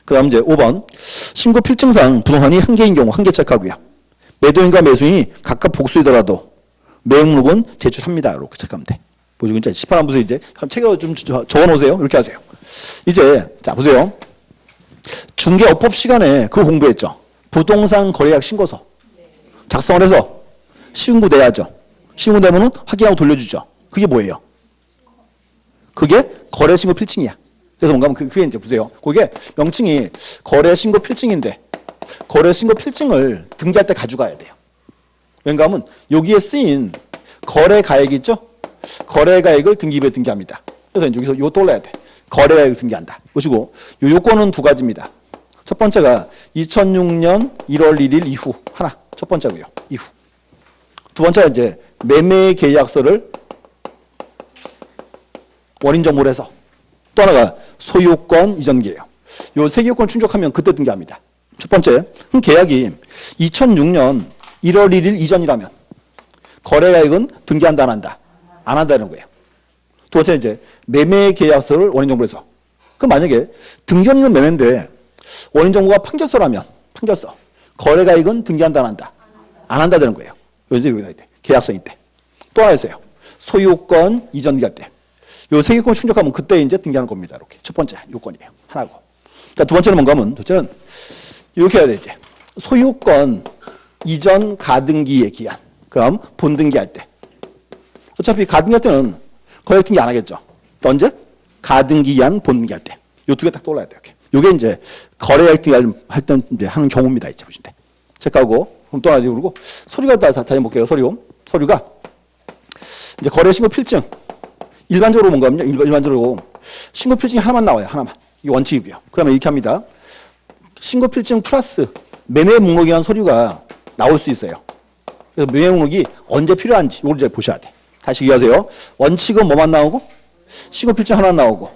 그 다음 이제 5번. 신고필증상 부동산이 한 개인 경우 한 개 체크하고요. 매도인과 매수인이 각각 복수이더라도 매입록은 제출합니다. 이렇게 체크하면 돼. 보시고 이제 18번 보세요. 이제 책에 좀 적어놓으세요. 이렇게 하세요. 이제 자 보세요. 중개업법 시간에 그거 공부했죠. 부동산 거래약 신고서 작성을 해서 시군구 내야죠. 시군구 내면은 확인하고 돌려주죠. 그게 뭐예요? 그게 거래신고 필증이야. 그래서 뭔가 하면 그게 이제 보세요. 그게 명칭이 거래신고 필증인데 거래신고 필증을 등기할 때 가져가야 돼요. 왜냐하면 하면 여기에 쓰인 거래가액 있죠? 거래가액을 등기부에 등기합니다. 그래서 이제 여기서 요 떠올라야 돼. 거래가액을 등기한다. 보시고 요 요건은 두 가지입니다. 첫 번째가 2006년 1월 1일 이후 하나. 첫 번째고요. 이후. 두 번째가 이제 매매 계약서를 원인 정보를 해서 또 하나가 소유권 이전기예요. 요 세 개 요건 충족하면 그때 등기합니다. 첫 번째, 그럼 계약이 2006년 1월 1일 이전이라면 거래가액은 등기한다 안 한다? 안 한다는 거예요. 두 번째 이제 매매 계약서를 원인 정보로 해서. 그럼 만약에 등기한 있는 매매인데 원인 정보가 판결서라면 판결서. 거래가액은 등기한다 안 한다? 안 한다 되는 거예요. 이제 여기다 돼. 계약서일 때. 또 하나 있어요. 소유권 이전 등기할 때. 요 세 개권 충족하면 그때 이제 등기하는 겁니다. 이렇게. 첫 번째 요건이에요. 하나고. 자, 두 번째는 뭔가 하면, 둘째는 이렇게 해야 돼, 이제. 소유권 이전 가등기의 기한. 그럼 본등기할 때. 어차피 가등기할 때는 거액 등기 안 하겠죠. 또 언제? 가등기한 본등기할 때. 요 두 개 딱 떠올라야 돼요. 이렇게. 요게 이제 거래액 등기할 때 이제 하는 경우입니다. 이제 보시면 돼. 체크하고. 그럼 또 하나 그리고 서류가 다시 볼게요. 서류가 이제 거래 신고 필증. 일반적으로 뭔가 하면요. 일반적으로 신고 필증이 하나만 나와요. 하나만. 이게 원칙이고요. 그 다음에 이렇게 합니다. 신고 필증 플러스 매매 목록이라는 서류가 나올 수 있어요. 그래서 매매 목록이 언제 필요한지 이걸 이제 보셔야 돼. 다시 얘기하세요. 원칙은 뭐만 나오고 신고 필증 하나 나오고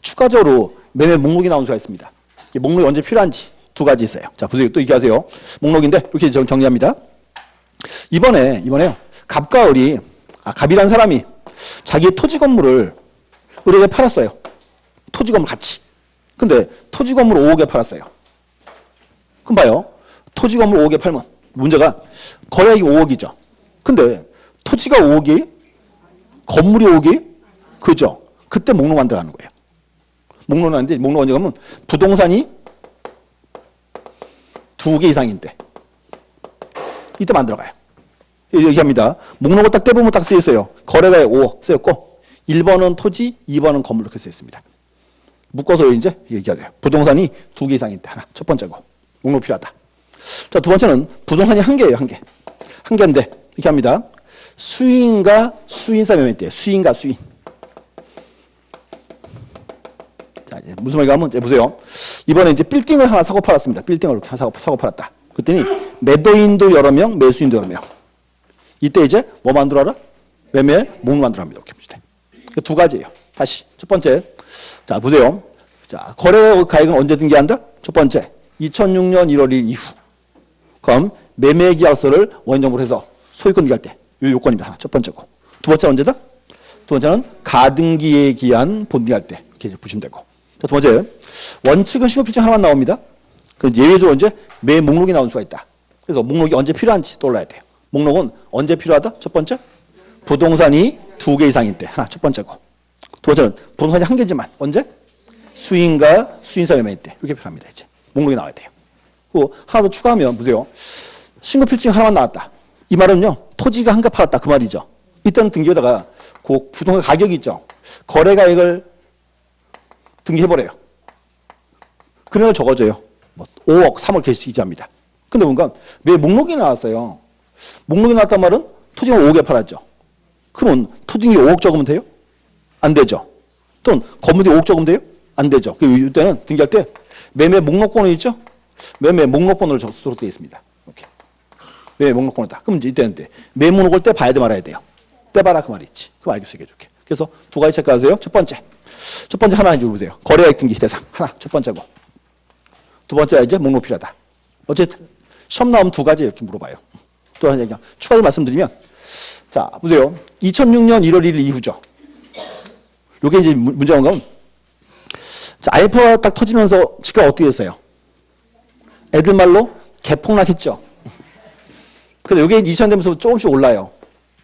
추가적으로 매매 목록이 나올 수가 있습니다. 이 목록이 언제 필요한지 두 가지 있어요. 자, 보세요. 또 이렇게 하세요. 목록인데 이렇게 정리합니다. 이번에요. 갑과 을이 갑이라는 사람이 자기 토지 건물을 을에게 팔았어요. 토지 건물 같이. 근데 토지 건물 5억에 팔았어요. 그럼 봐요. 토지 건물 5억에 팔면 문제가 거래액이 5억이죠. 근데 토지가 5억이 건물이 5억이 그죠. 그때 목록 만들어가는 거예요. 목록은 안 돼. 목록 언제 가면 부동산이 2개 이상인데 이때 만들어가요. 이렇게 합니다. 목록을 딱 떼보면 딱 쓰여있어요. 거래가에 5억 쓰였고 1번은 토지, 2번은 건물 이렇게 쓰여있습니다. 묶어서 이제 얘기하세요. 부동산이 2개 이상인데 하나. 첫 번째고. 목록 필요하다. 자, 두 번째는 부동산이 1개예요. 1개. 1개인데 이렇게 합니다. 수인과 수인사 매매 때 수인과 수인. 자, 이제 무슨 말인가 하면 이제 보세요. 이번에 이제 빌딩을 하나 사고 팔았습니다. 빌딩을 이렇게 사고 팔았다. 그랬더니 매도인도 여러 명, 매수인도 여러 명. 이때 이제 뭐 만들어라? 매매 목록 만들어 합니다. 이렇게 보시죠. 두 가지예요. 다시 첫 번째. 자, 보세요. 자, 거래 가액은 언제 등기한다? 첫 번째. 2006년 1월 1일 이후. 그럼 매매 계약서를 원인 정보로 해서 소유권 등기할 때. 이 요건입니다. 하나. 첫 번째고. 두 번째는 언제다? 두 번째는 가등기에 기한 본등기할 때. 이렇게 보시면 되고. 자, 두 번째. 원칙은 신고 필증 하나만 나옵니다. 그 예외적으로 이제 매 목록이 나올 수가 있다. 그래서 목록이 언제 필요한지 떠올라야 돼요. 목록은 언제 필요하다? 첫 번째. 부동산이 2개 이상일 때. 하나. 첫 번째고. 두 번째는 부동산이 1개지만 언제? 수인과 수인사 매매일 때. 이렇게 필요합니다. 이제. 목록이 나와야 돼요. 그리고 하나 더 추가하면 보세요. 신고 필증 하나만 나왔다. 이 말은요. 토지가 한 개 팔았다. 그 말이죠. 이때는 등기에다가 그 부동산 가격이 있죠. 거래가액을 등기해버려요. 금액을 적어줘요. 뭐 5억, 3억 이렇게 기재합니다. 근데 뭔가 왜 목록이 나왔어요. 목록이 나왔단 말은 토지가 5억에 팔았죠. 그러면 토지가 5억 적으면 돼요? 안 되죠. 또는 건물이 5억 적으면 돼요? 안 되죠. 이때는 등기할 때 매매 목록번호 있죠? 매매 목록번호를 적도록 되어 있습니다. 이렇게. 매매 목록번호다. 그럼 이제 이때는 매매 목록을 떼봐야 돼 말아야 돼요. 떼봐라 그 말이 있지. 그거 알고 있어야 좋게. 그래서 두 가지 체크하세요. 첫 번째 하나 이제 보세요. 거래액 등기 대상 하나 첫 번째고. 두 번째 이제 목록 필요하다. 어쨌든 시험 나오면 두 가지 이렇게 물어봐요. 또 하나 그냥 추가로 말씀드리면 자 보세요. 2006년 1월 1일 이후죠. 요게 이제 문제가 뭔가 하면 자, IMF가 딱 터지면서 집값 어떻게 됐어요? 애들 말로 개폭락했죠. 근데 이게 2000년 되면서 조금씩 올라요.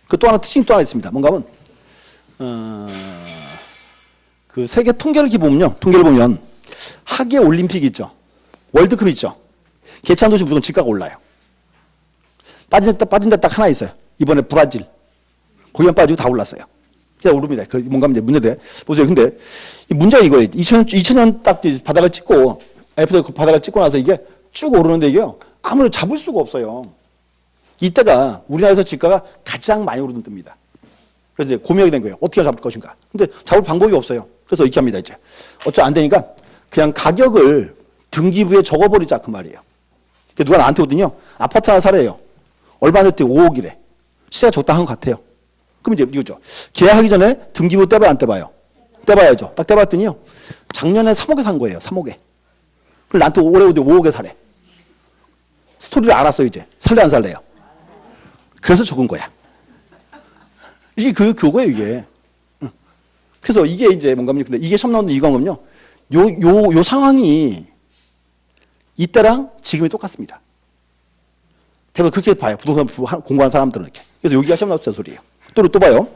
그 또 하나 특징 또 하나 있습니다. 뭔가 하면 그 세계 통계를 보면 하계 올림픽 있죠. 월드컵 있죠. 개최한 도시 무조건 집값 올라요. 빠진 데 딱 하나 있어요. 이번에 브라질. 거기만 빠지고 다 올랐어요. 그냥 오릅니다. 그 뭔가 이제 문제돼. 보세요. 근데 이 문제가 이거예요. 2000년 딱 바닥을 찍고 IMF 바닥을 찍고 나서 이게 쭉 오르는데 이게요. 아무래도 잡을 수가 없어요. 이때가 우리나라에서 집가가 가장 많이 오르는 때입니다. 그래서 이제 고민하게 된 거예요. 어떻게 잡을 것인가. 근데 잡을 방법이 없어요. 그래서 이렇게 합니다. 이제 어쩌 안 되니까 그냥 가격을 등기부에 적어버리자 그 말이에요. 누가 나한테 오더니요. 아파트 하나 사래요. 얼마 냈대? 5억이래. 시세가 적당한 것 같아요. 그럼 이제 이거죠. 계약하기 전에 등기부 떼봐야 안 떼봐요? 떼봐야죠. 딱 떼봤더니요. 작년에 3억에 산 거예요. 3억에. 그럼 나한테 올해 5억에 사래. 스토리를 알았어 이제. 살래 안 살래요? 그래서 적은 거야. 이게 그거예요 이게. 그래서 이게 이제 뭔가요? 근데 이게 시험 나오는 이유가 뭐냐면요. 요 상황이 이때랑 지금이 똑같습니다. 대부분 그렇게 봐요. 부동산 공부하는 사람들은 이렇게. 그래서 여기가 시험 나왔다는 소리예요. 또 봐요.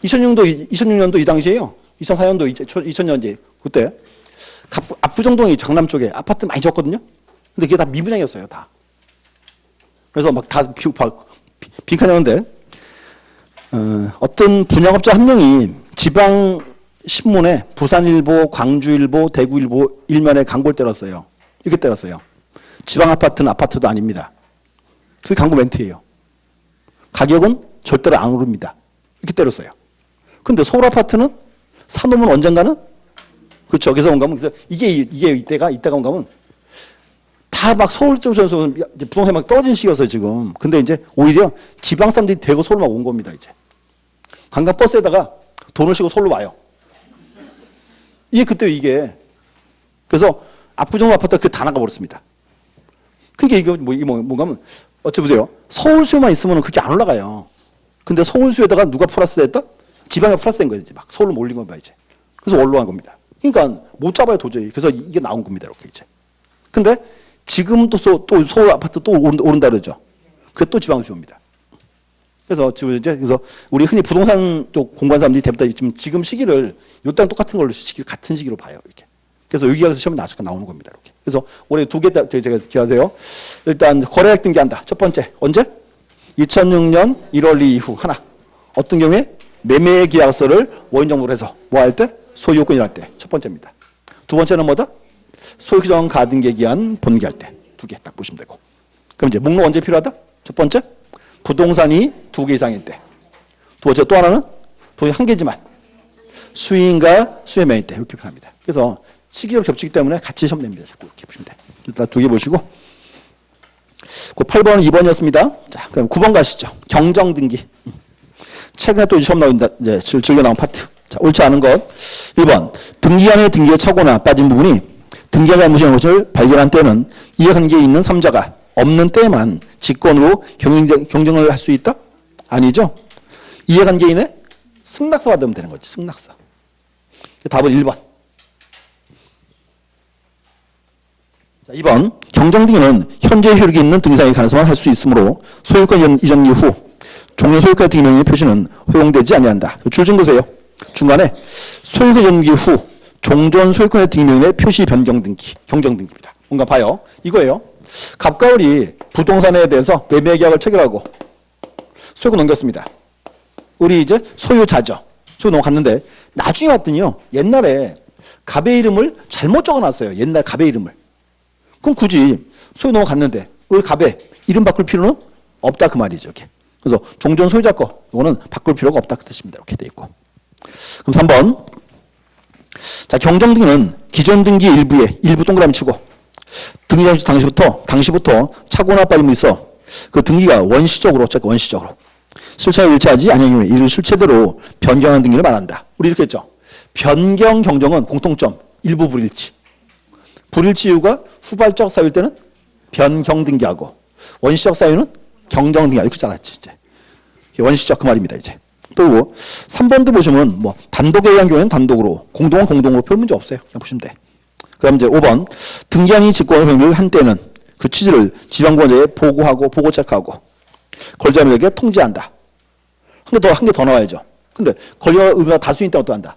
2006년도 이 당시에요. 2004년도, 2000년 그때 압구정동이 강남 쪽에 아파트 많이 지었거든요. 근데 그게 다 미분양이었어요, 다. 그래서 막 다 빈칸이었는데 어떤 분양업자 한 명이 지방 신문에 부산일보, 광주일보, 대구일보 일면에 광고를 때렸어요. 이렇게 때렸어요. 지방 아파트는 아파트도 아닙니다. 그게 광고 멘트예요. 가격은 절대로 안 오릅니다. 이렇게 때렸어요. 근데 서울 아파트는 사놓으면 언젠가는 그렇죠. 그래서 뭔가 하면 이게 이때가 뭔가 하면 다 막 서울 쪽에서 부동산이 막 떨어진 시기였어요, 지금. 근데 이제 오히려 지방 사람들이 대거 서울 막 온 겁니다, 이제. 관광버스에다가 돈을 싣고 서울로 와요. 이게. 그래서 압구정 아파트가 그 다 나가버렸습니다. 그게 이게 뭔가 하면, 어찌 보세요. 서울 수요만 있으면 그게 안 올라가요. 근데 서울 수요에다가 누가 플러스 됐다? 지방에 플러스 된 거예요, 이제 막. 서울로 몰린 겁니다, 이제. 그래서 올라간 겁니다. 그러니까 못 잡아요, 도저히. 그래서 이게 나온 겁니다, 이렇게 이제. 근데 지금 또 서울 아파트 또 오른다 그러죠. 그게 또 지방 수요입니다. 그래서 우리 흔히 부동산 쪽 공부한 사람들이 대부분 지금 시기를 요때랑 똑같은 걸로 같은 시기로 봐요, 이렇게. 그래서 여기가 시험에 나오는 겁니다, 이렇게. 그래서 올해 두 개 제가 기억하세요. 일단 거래액 등기한다. 첫 번째 언제? 2006년 1월 이후 하나. 어떤 경우에 매매 계약서를 원인정보로 해서 뭐 할 때? 소유권 일할 때. 첫 번째입니다. 두 번째는 뭐다? 소유권 가등기 기한 본기할 때. 두 개 딱 보시면 되고. 그럼 이제 목록 언제 필요하다? 첫 번째, 부동산이 2개 이상일 때. 두 번째 또 하나는 돈이 1개지만 수익인가 수혜 매매 때 이렇게 필요합니다. 그래서 시기로 겹치기 때문에 같이 시험 냅니다. 자꾸 이렇게 보시면 돼. 일단 2개 보시고. 그 8번, 2번이었습니다. 자, 그럼 9번 가시죠. 경정등기. 최근에 또 시험 나온다. 이제 즐겨 나온 파트. 자, 옳지 않은 것. 1번. 등기한의 등기에 착오나 빠진 부분이 등기가 잘못인 것을 발견한 때는 이해관계에 있는 3자가 없는 때만 직권으로 경정을 할 수 있다? 아니죠. 이해관계인의 승낙서 받으면 되는 거지. 승낙서. 답은 1번. 자, 2번. 경정등기는 현재 효력이 있는 등기사항에 관해서만 할 수 있으므로 소유권 이전 이후 종료 소유권 등기명의 표시는 허용되지 아니한다. 줄 좀 보세요. 중간에 소유권 전기 후 종전 소유권의 등기명의 표시 변경 등기, 경정등기입니다. 뭔가 봐요. 이거예요. 갑과 을이 부동산에 대해서 매매 계약을 체결하고 소유권 넘겼습니다. 을이 이제 소유자죠. 소유 넘어갔는데 나중에 왔더니요. 옛날에 갑의 이름을 잘못 적어놨어요. 옛날 갑의 이름을. 그럼 굳이 소유 넘어갔는데 을 갑의 이름 바꿀 필요는 없다 그 말이죠. 이렇게. 그래서 종전 소유자 거 이거는 바꿀 필요가 없다 그 뜻입니다. 이렇게 돼 있고. 그럼 3번. 자, 경정등기는 기존 등기 일부에 일부 동그라미 치고 등기 당시부터 착오나 빠짐이 있어 그 등기가 원시적으로 실체가 일치하지 아니하는 경우에 이를 실체대로 변경하는 등기를 말한다. 우리 이렇게 했죠. 변경 경정은 공통점 일부 불일치. 불일치 이유가 후발적 사유일 때는 변경 등기하고 원시적 사유는 경정 등기 이렇게 잘랐지 이제. 원시적 그 말입니다 이제. 또 3번도 보시면 뭐 단독에 의한 경우에는 단독으로 공동은 공동으로 별 문제 없어요. 그냥 보시면 돼. 그다음 이제 5번 등기한이 직권을 행위를 한 때는 그 취지를 지방권자에 보고하고 보고 체크하고 권리자에게 통지한다. 한 개 더 나와야죠. 근데 권리가 의무가 다수인 때 어떠한다?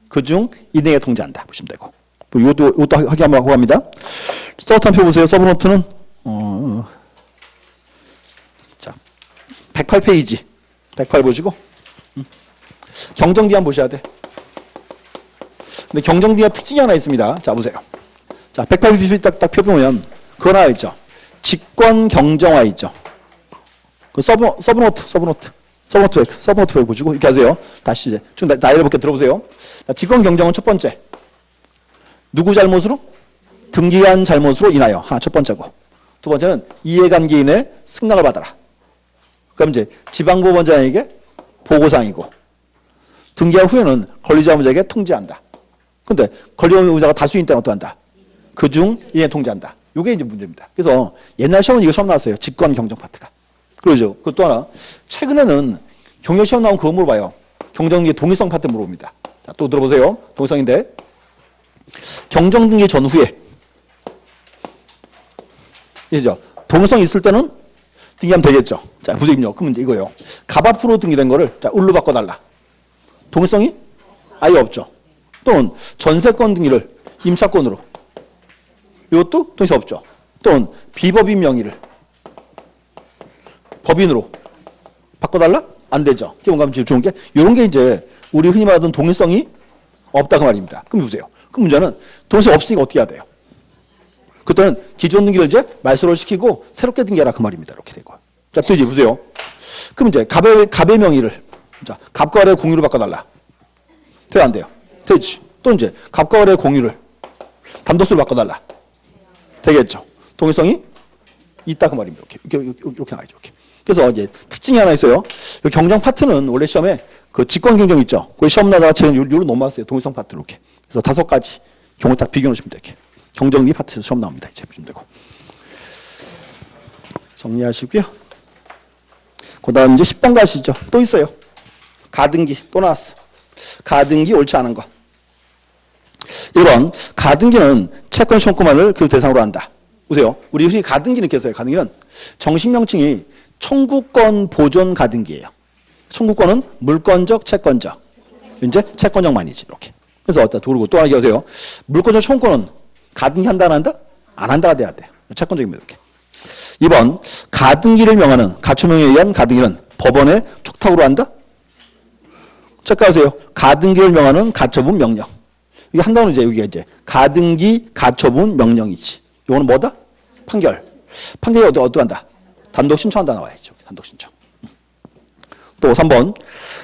그중 인에게 통지한다. 보시면 되고. 이것도 확인하고 합니다. 서브노트 한 표 보세요. 서브노트는 자 108페이지 108 보시고 경정등기 한번 보셔야 돼. 근데 경정등기가 특징이 하나 있습니다. 자 보세요. 자 108페이지 딱 펴보면 그거 하나 있죠. 직권 경정화 있죠. 그 서브노트 보시고 이렇게 하세요. 다시 이제 쭉 나열해 볼게 들어보세요. 자, 직권 경정은 첫 번째. 누구 잘못으로? 등기한 잘못으로 인하여. 하나 첫 번째고. 두 번째는 이해관계인의 승낙을 받아라. 그럼 이제 지방법원장에게 보고사항이고 등기한 후에는 권리자의무자에게 통지한다. 근데 권리자의무자가 다수인 때는 어떠한다? 그중 인에 통지한다. 이게 이제 문제입니다. 그래서 옛날 시험은 이거 처음 나왔어요. 직권 경정 파트가. 그러죠. 그 또 하나 최근에는 경력 시험 나온 그거 물어봐요. 경정기 동의성 파트 물어봅니다. 자, 또 들어보세요. 동성인데 경정등기 전후에 이죠. 동성 있을 때는 등기하면 되겠죠. 자, 보세요. 그러면 이거요. 갑 앞으로 등기된 거를 자, 을로 바꿔달라. 동성이 아예 없죠. 또는 전세권 등기를 임차권으로. 이것도 동의서 없죠. 또는 비법인 명의를 법인으로 바꿔달라? 안 되죠. 기본감 좋은 게 이런 게 이제 우리 흔히 말하던 동일성이 없다고 말입니다. 그럼 보세요. 그 문제는 동일성이 없으니까 어떻게 해야 돼요? 그때는 기존 등기를 이제 말소를 시키고 새롭게 등기하라 그 말입니다. 이렇게 되고. 자, 또 이제 보세요. 그럼 이제 갑의 명의를 자, 갑과 을의 공유로 바꿔달라. 돼요, 안 돼요? 되지. 또 이제 갑과 을의 공유를 단독수로 바꿔달라. 되겠죠. 동일성이 있다 그 말입니다. 이렇게 나와있죠. 이렇게. 그래서 이제 특징이 하나 있어요. 경정 파트는 원래 시험에 그 직권 경정 있죠. 그 시험 나다가 제가 요로 넘어왔어요. 동일성 파트 이렇게. 그래서 5가지 경우 딱 비교 놓으시면 돼요. 이렇게. 경정리 파트에서 시험 나옵니다. 이제 보시면 되고. 정리하시고요. 그 다음 이제 10번 가시죠. 또 있어요. 가등기 또 나왔어. 가등기 옳지 않은 거. 1번 가등기는 채권 시험권만을 그 대상으로 한다. 보세요. 우리 흔히 가등기는 이렇게 써요. 가등기는 정식 명칭이 청구권 보존 가등기예요. 청구권은 물권적, 채권적. 이제 채권적만이지 이렇게. 그래서 어따 도르고 또 하나 기억하세요. 물권적 청구권은 가등기 한다 안 한다? 안 한다가 돼야 돼. 채권적입니다. 이렇게. 2번 가등기를 명하는 가처명에 의한 가등기는 법원의 촉탁으로 한다? 체크하세요. 가등기를 명하는 가처분 명령. 이게 한다는 이제 여기가 이제 가등기 가처분 명령이지. 이거는 뭐다? 판결. 판결이 어떻게 한다? 단독 신청한다 나와야죠. 단독 신청. 또 3번.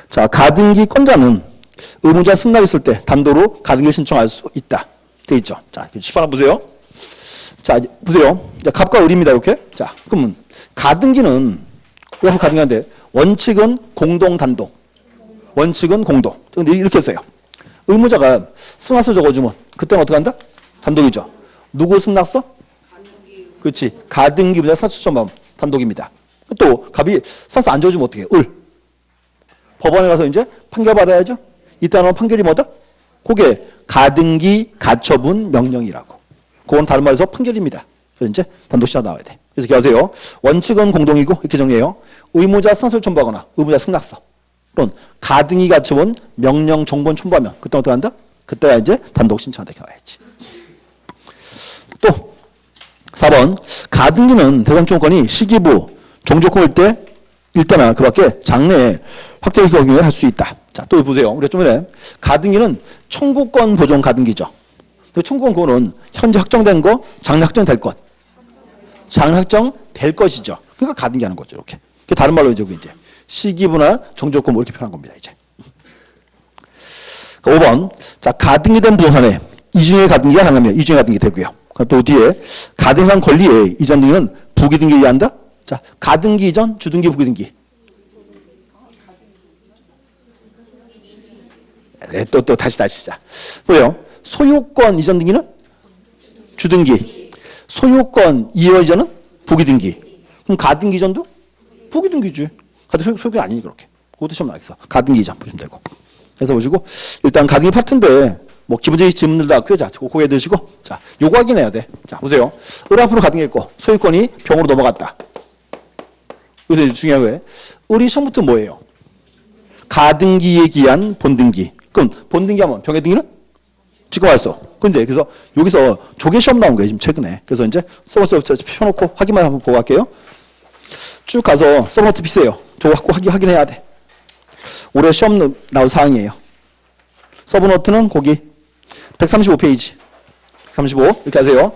자, 가등기 건자는 의무자 승낙 있을 때 단도로 가등기 신청할 수 있다. 돼 있죠. 자, 10번 보세요. 자, 보세요. 자, 갑과 을입니다. 이렇게. 자, 그러면 가등기는 이렇게 가등기인데 원칙은 공동 단독. 원칙은 공동. 근데 이렇게 써요. 의무자가 승낙서 적어주면 그때는 어떻게 한다? 단독이죠. 누구 승낙서? 그렇지. 가등기보다 사수처럼 단독입니다. 또 갑이 승낙서 안 적어주면 어떻게 해요? 을. 법원에 가서 이제 판결 받아야죠. 이따는 판결이 뭐다? 그게 가등기 가처분 명령이라고. 그건 다른 말에서 판결입니다. 그래서 이제 단독시가 나와야 돼. 그래서 기억하세요. 원칙은 공동이고 이렇게 정리해요. 의무자 승낙서를 첨부하거나 의무자 승낙서 또는 가등기 가처분 명령 정본 첨부하면 그때 어떻게 한다? 그때야 이제 단독 신청한다 이렇게 나와야지. 또 4번 가등기는 대상청구권이 시기부 종조권일 때나 그 밖에 장래에 확대 경우에 할 수 있다. 자, 또 보세요. 우리가 좀 전에 가등기는 청구권 보존 가등기죠. 청구권 그거는 현재 확정된 거, 장래 확정될 것. 장래 확정될 것이죠. 그러니까 가등기 하는 거죠. 이렇게. 다른 말로 이제 시기부나 정조권 뭐 이렇게 표현한 겁니다. 이제. 5번. 자, 가등기된 부동산에 이중의 가등기가 가능하면 이중의 가등기 되고요. 또 뒤에 가등상 권리의 이전 등기는 부기등기에 의한다. 자, 가등기 이전, 주등기, 부기등기. 네, 또 다시 자. 보세요. 소유권 이전 등기는 주등기. 소유권 이전 이전은 부기등기. 그럼 가등기 이전도 부기등기지. 가등기 소유권이 아니니 그렇게. 그것도 시험 나겠어. 가등기 이전 보시면 되고. 그래서 보시고 일단 가등기 파트인데 뭐 기본적인 질문들 다 자, 고개 드시고 자, 요거 확인해야 돼. 자, 보세요. 을 앞으로 가등기했고 소유권이 병으로 넘어갔다. 여기서 중요한 거예요. 을이 처음부터 뭐예요? 가등기에 기한 본등기. 그럼 본등기하면 병의 등기는 직권발소. 근데 그래서 여기서 조계 시험 나온 거예요. 지금 최근에. 그래서 이제 서버노트 펴놓고 확인만 한번 보고 갈게요. 쭉 가서 서버노트 비세요. 저거 확인해야 돼. 올해 시험 나올 사항이에요. 서브노트는 거기 135페이지. 135 이렇게 하세요.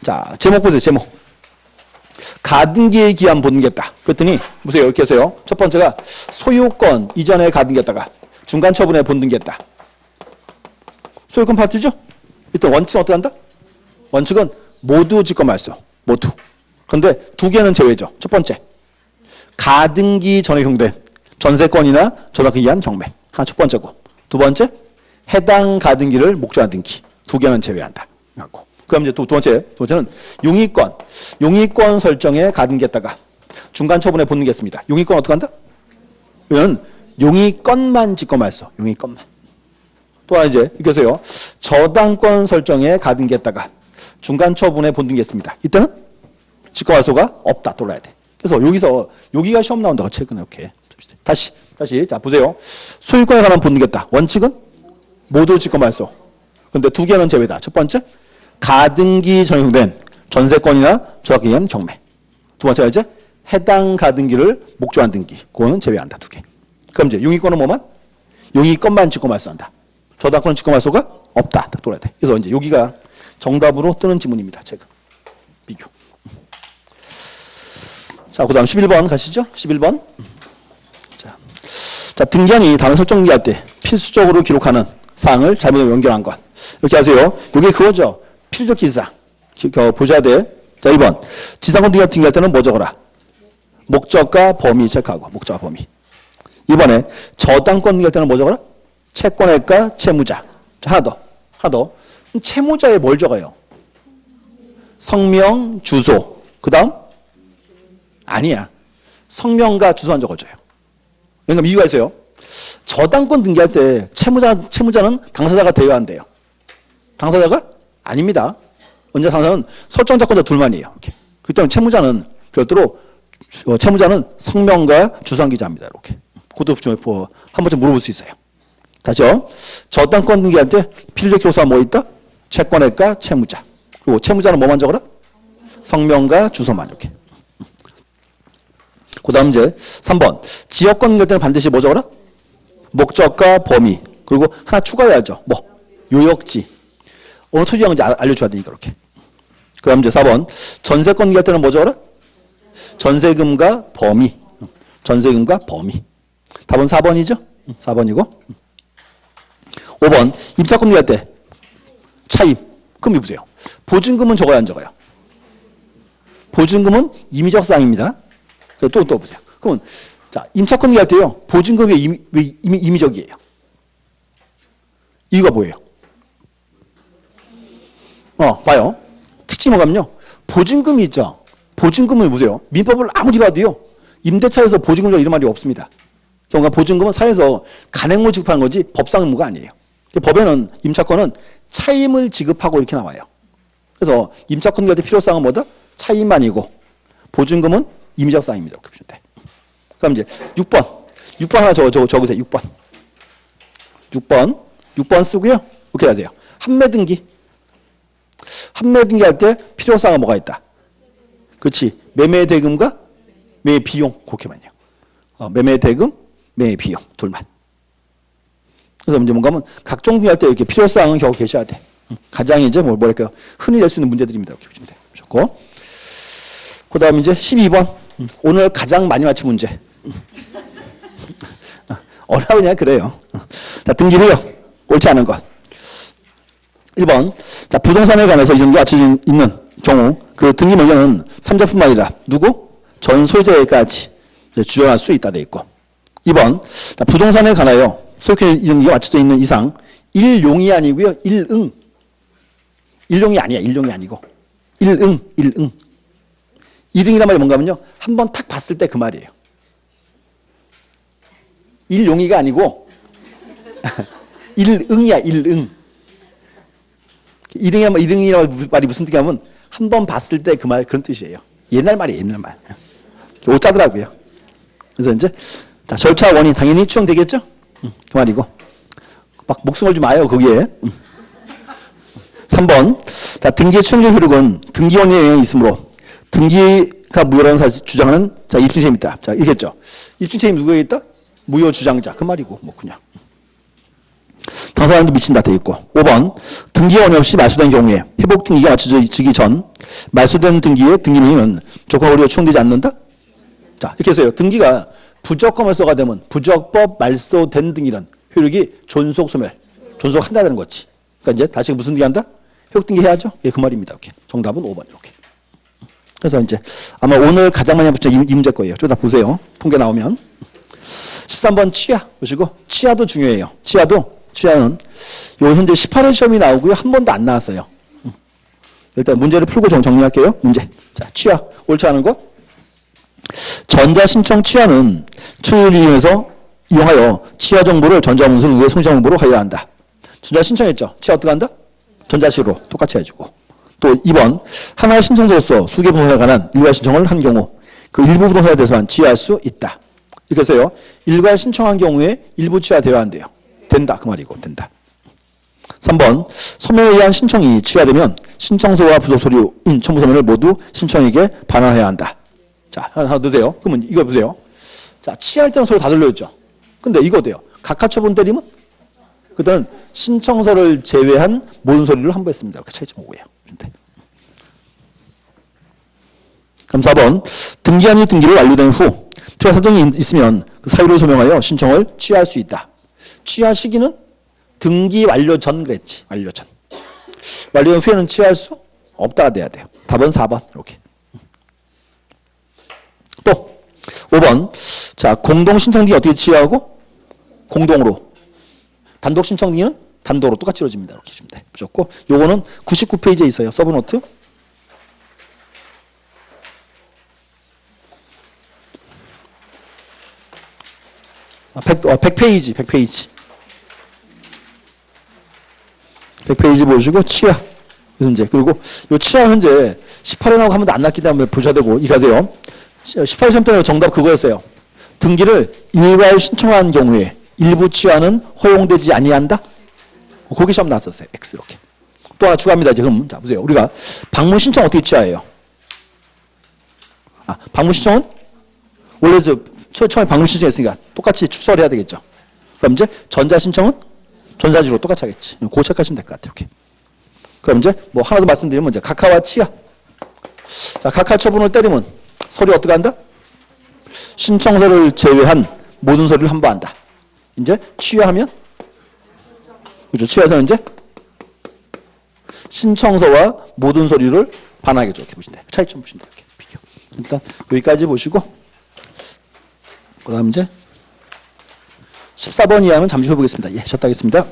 자, 제목 보세요. 제목. 가등기에 기한 본등기했다. 그랬더니 보세요. 이렇게 하세요. 첫 번째가 소유권 이전에 가등기했다가 중간 처분에 본등기했다. 소유권 파트죠? 일단 원칙은 어떻게 한다? 원칙은 모두 직권말소. 모두. 그런데 두 개는 제외죠. 첫 번째. 가등기 전에 형된 전세권이나 전세권에 의한 경매. 하나 첫 번째고. 두 번째. 해당 가등기를 목전한 등기. 두 개는 제외한다. 그럼 이제 두 번째는 용의권 설정에 가등기했다가 중간 처분에 본등기했습니다. 용의권 어떻게 한다? 이건 용의권만 직권말소. 용의권만. 또한 이제 이렇게 해서요. 저당권 설정에 가등기했다가 중간 처분에 본등기했습니다. 이때는 직권활소가 없다. 돌아야 돼. 그래서 여기가 시험 나온다고 최근에 이렇게. 다시. 자, 보세요. 소유권에 관한 본등기했다. 원칙은 모두 직권활소. 근데 두 개는 제외다. 첫 번째, 가등기 적용된 전세권이나 저당권에 의한 경매. 두 번째가 이제 해당 가등기를 목조한 등기. 그거는 제외한다. 두 개. 그럼 이제 용의권은 뭐만? 용의권만 직권활소한다. 저당권은 직권활소가 없다. 딱 돌아야 돼. 그래서 이제 여기가 정답으로 뜨는 지문입니다. 제가 비교. 자, 그 다음 11번 가시죠. 11번. 자, 등기한이 다른 설정 등기할 때 필수적으로 기록하는 사항을 잘못 연결한 것. 이렇게 하세요. 이게 그거죠. 필적 기사. 보셔야 돼. 자, 1번. 지상권 등기할 때는 뭐 적어라? 목적과 범위 체크하고, 목적과 범위. 2번에 저당권 등기할 때는 뭐 적어라? 채권액과 채무자. 자, 하나 더. 채무자에 뭘 적어요? 성명, 주소. 그 다음? 아니야. 성명과 주소만 적어줘요. 그러니까 이유가 있어요. 저당권 등기할 때 채무자는 당사자가 되어야 한대요. 당사자가? 아닙니다. 언제 당사자는 설정자권자 둘만이에요. 이렇게. 그렇기 때문에 채무자는 별도로 채무자는 성명과 주소한 기자입니다. 이렇게. 그것도 한 번쯤 물어볼 수 있어요. 다시요. 저당권 등기할 때 필요적 교사가 뭐 있다? 채권액과 채무자. 그리고 채무자는 뭐만 적어라? 성명과 주소만 이렇게. 그 다음 이제 3번. 지역권 등기할 때는 반드시 뭐 적어라? 목적과 범위. 그리고 하나 추가해야죠. 뭐? 요역지. 어느 토지였는지 알려줘야 되니까 그렇게. 그 다음 이제 4번. 전세권 등기할 때는 뭐 적어라? 전세금과 범위. 전세금과 범위. 답은 4번이죠? 4번이고. 5번. 임차권 등기할 때 차임. 그럼 이거 보세요. 보증금은 적어야 안 적어요? 보증금은 임의적 사항입니다. 또 보세요. 그러면 자, 임차권 등기할 때요. 보증금이 왜 임의적이에요? 이유가 뭐예요? 봐요. 특징이 뭐냐면요. 보증금이 있죠. 보증금을 보세요. 민법을 아무리 봐도요. 임대차에서 보증금이라고 이런 말이 없습니다. 그러니까 보증금은 사회에서 간행물 지급하는 거지 법상 의무가 아니에요. 법에는 임차권은 차임을 지급하고 이렇게 나와요. 그래서 임차권 등기할 때 필요사항은 뭐다? 차임만이고 보증금은 임의적 사항입니다. 이렇게 보시면 돼. 그럼 이제 6번. 6번 하나 적으세요. 6번 쓰고요. 이렇게 하세요. 판매 등기. 판매 등기할 때 필요사항은 뭐가 있다? 그렇지. 매매 대금과 매매 비용. 그렇게만요. 매매 대금, 매매 비용. 둘만. 그래서 이제 뭔가 하면 각종 등기할 때 이렇게 필요사항은 겨우 계셔야 돼. 가장 이제 뭐랄까요. 흔히 낼 수 있는 문제들입니다. 이렇게 보시면 돼. 좋고. 그 다음 이제 12번. 오늘 가장 많이 맞힌 문제. 어려우냐 그래요. 자, 등기료요. 옳지 않은 것. 1번. 자, 부동산에 관해서 이 정도 맞춰져 있는 경우 그 등기 명령은 3자뿐만 아니라 누구? 전 소유자에까지 주장할 수 있다 돼 있고. 2번. 자, 부동산에 관하여 소유권 이정기가 맞춰져 있는 이상 일용이 아니고요. 일응. 일용이 아니야. 일용이 아니고. 일응. 일응이란 말이 뭔가 하면요. 한번 탁 봤을 때 그 말이에요. 일용이가 아니고 일응이야. 일응. 일응이라는 말이 무슨 뜻이냐면 한 번 봤을 때 그 말 그런 뜻이에요. 옛날 말이에요. 옛날 말. 못 짜더라고요. 그래서 이제 자, 절차 원인 당연히 추정되겠죠? 그 말이고. 막 목숨 걸지 마요. 거기에. 3번. 자, 등기의 추정적 효력은 등기 원인에 영향이 있으므로 등기가 무효라는 사실 주장하는 자, 입증책임이 있다. 자, 이렇게 했죠. 입증책임이 누구에게 있다? 무효 주장자. 그 말이고. 뭐 그냥. 당사자도 미친다 돼 있고. 5번. 등기 원인 없이 말소된 경우에 회복 등기가 맞춰지기 전 말소된 등기의 등기 명의는 조건 오류가 추정되지 않는다? 자, 이렇게 해서요. 등기가 부적법 말소가 되면 부적법 말소된 등기란 효력이 존속 소멸. 존속한다는 거지. 그러니까 이제 다시 무슨 등기한다? 회복 등기 해야죠. 예, 그 말입니다. 이렇게. 정답은 5번 이렇게. 그래서 이제 아마 오늘 가장 많이 붙여 이 문제 거예요. 좀 다 보세요. 통계 나오면. 13번 치아 보시고 치아도 중요해요. 치아는 요 현재 18회 시험이 나오고요. 한 번도 안 나왔어요. 일단 문제를 풀고 정리할게요. 문제. 자, 치아 옳지 않은 거? 전자신청 치아는 처리를 이용하여 치아 정보를 전자문서를 위해 송신정보로 하여야 한다. 전자 신청했죠. 치아 어떻게 한다? 전자식으로 똑같이 해주고. 또 2번 하나의 신청자로서 수개 부동산에 관한 일괄 신청을 한 경우 그 일부 부동산에 대해서만 취하할 수 있다. 이렇게 해서요. 일괄 신청한 경우에 일부 취하되어야 한대요. 된다. 그 말이고 된다. 3번 서면에 의한 신청이 취하되면 신청서와 부속 서류인 첨부 서면을 모두 신청에게 반환해야 한다. 자, 하나 넣으세요. 그러면 이거 보세요. 자, 취할 때는 서로 다 들려있죠. 근데 이거 어때요? 각하처분 때리면 그때는 신청서를 제외한 모든 서류를 환부했습니다. 이렇게 차이점 오고요. 그럼 4번 등기한이 등기를 완료된 후 특별 사정이 있으면 그 사유를 소명하여 신청을 취할 수 있다. 취하 시기는 등기 완료 전 그랬지. 완료 전. 완료된 후에는 취할 수 없다가 돼야 돼요. 답은 4번. 이렇게. 또 5번. 자, 공동 신청 등기 어떻게 취하고? 공동으로. 단독 신청 등기는 단독으로 똑같이 이루어집니다. 이렇게 해주면 돼. 무조건. 요거는 99페이지에 있어요. 서브노트. 100페이지, 100페이지. 100페이지 보시고, 치아. 현재. 그리고 요 치아 현재 18회 나오고 한 번도 안 났기 때문에 보셔야 되고, 이가세요. 18회 시험 때는 정답 그거였어요. 등기를 일괄 신청한 경우에 일부 치아는 허용되지 아니한다? 거기 시험 나왔었어요. X 이렇게. 또 하나 추가합니다. 지금. 자, 보세요. 우리가 방문 신청 어떻게 취하해요? 방문 신청은? 원래 처음에 방문 신청했으니까 똑같이 출소를 해야 되겠죠. 그럼 이제 전자 신청은 전자지로 똑같이 하겠지. 그거 체크하시면 될 것 같아요. 이렇게. 그럼 이제 뭐 하나 더 말씀드리면 이제 각하와 치아. 자, 각하 처분을 때리면 서류 어떻게 한다? 신청서를 제외한 모든 서류를 환부한다. 이제 취하하면 그죠? 취하해서는 이제 신청서와 모든 서류를 반환하겠죠. 이렇게 보시면 돼요. 차이점 보시면 돼요. 이렇게 비교. 일단 여기까지 보시고 그 다음 이제 14번 이하는 잠시 후에 보겠습니다. 예, 쉬었다 하겠습니다.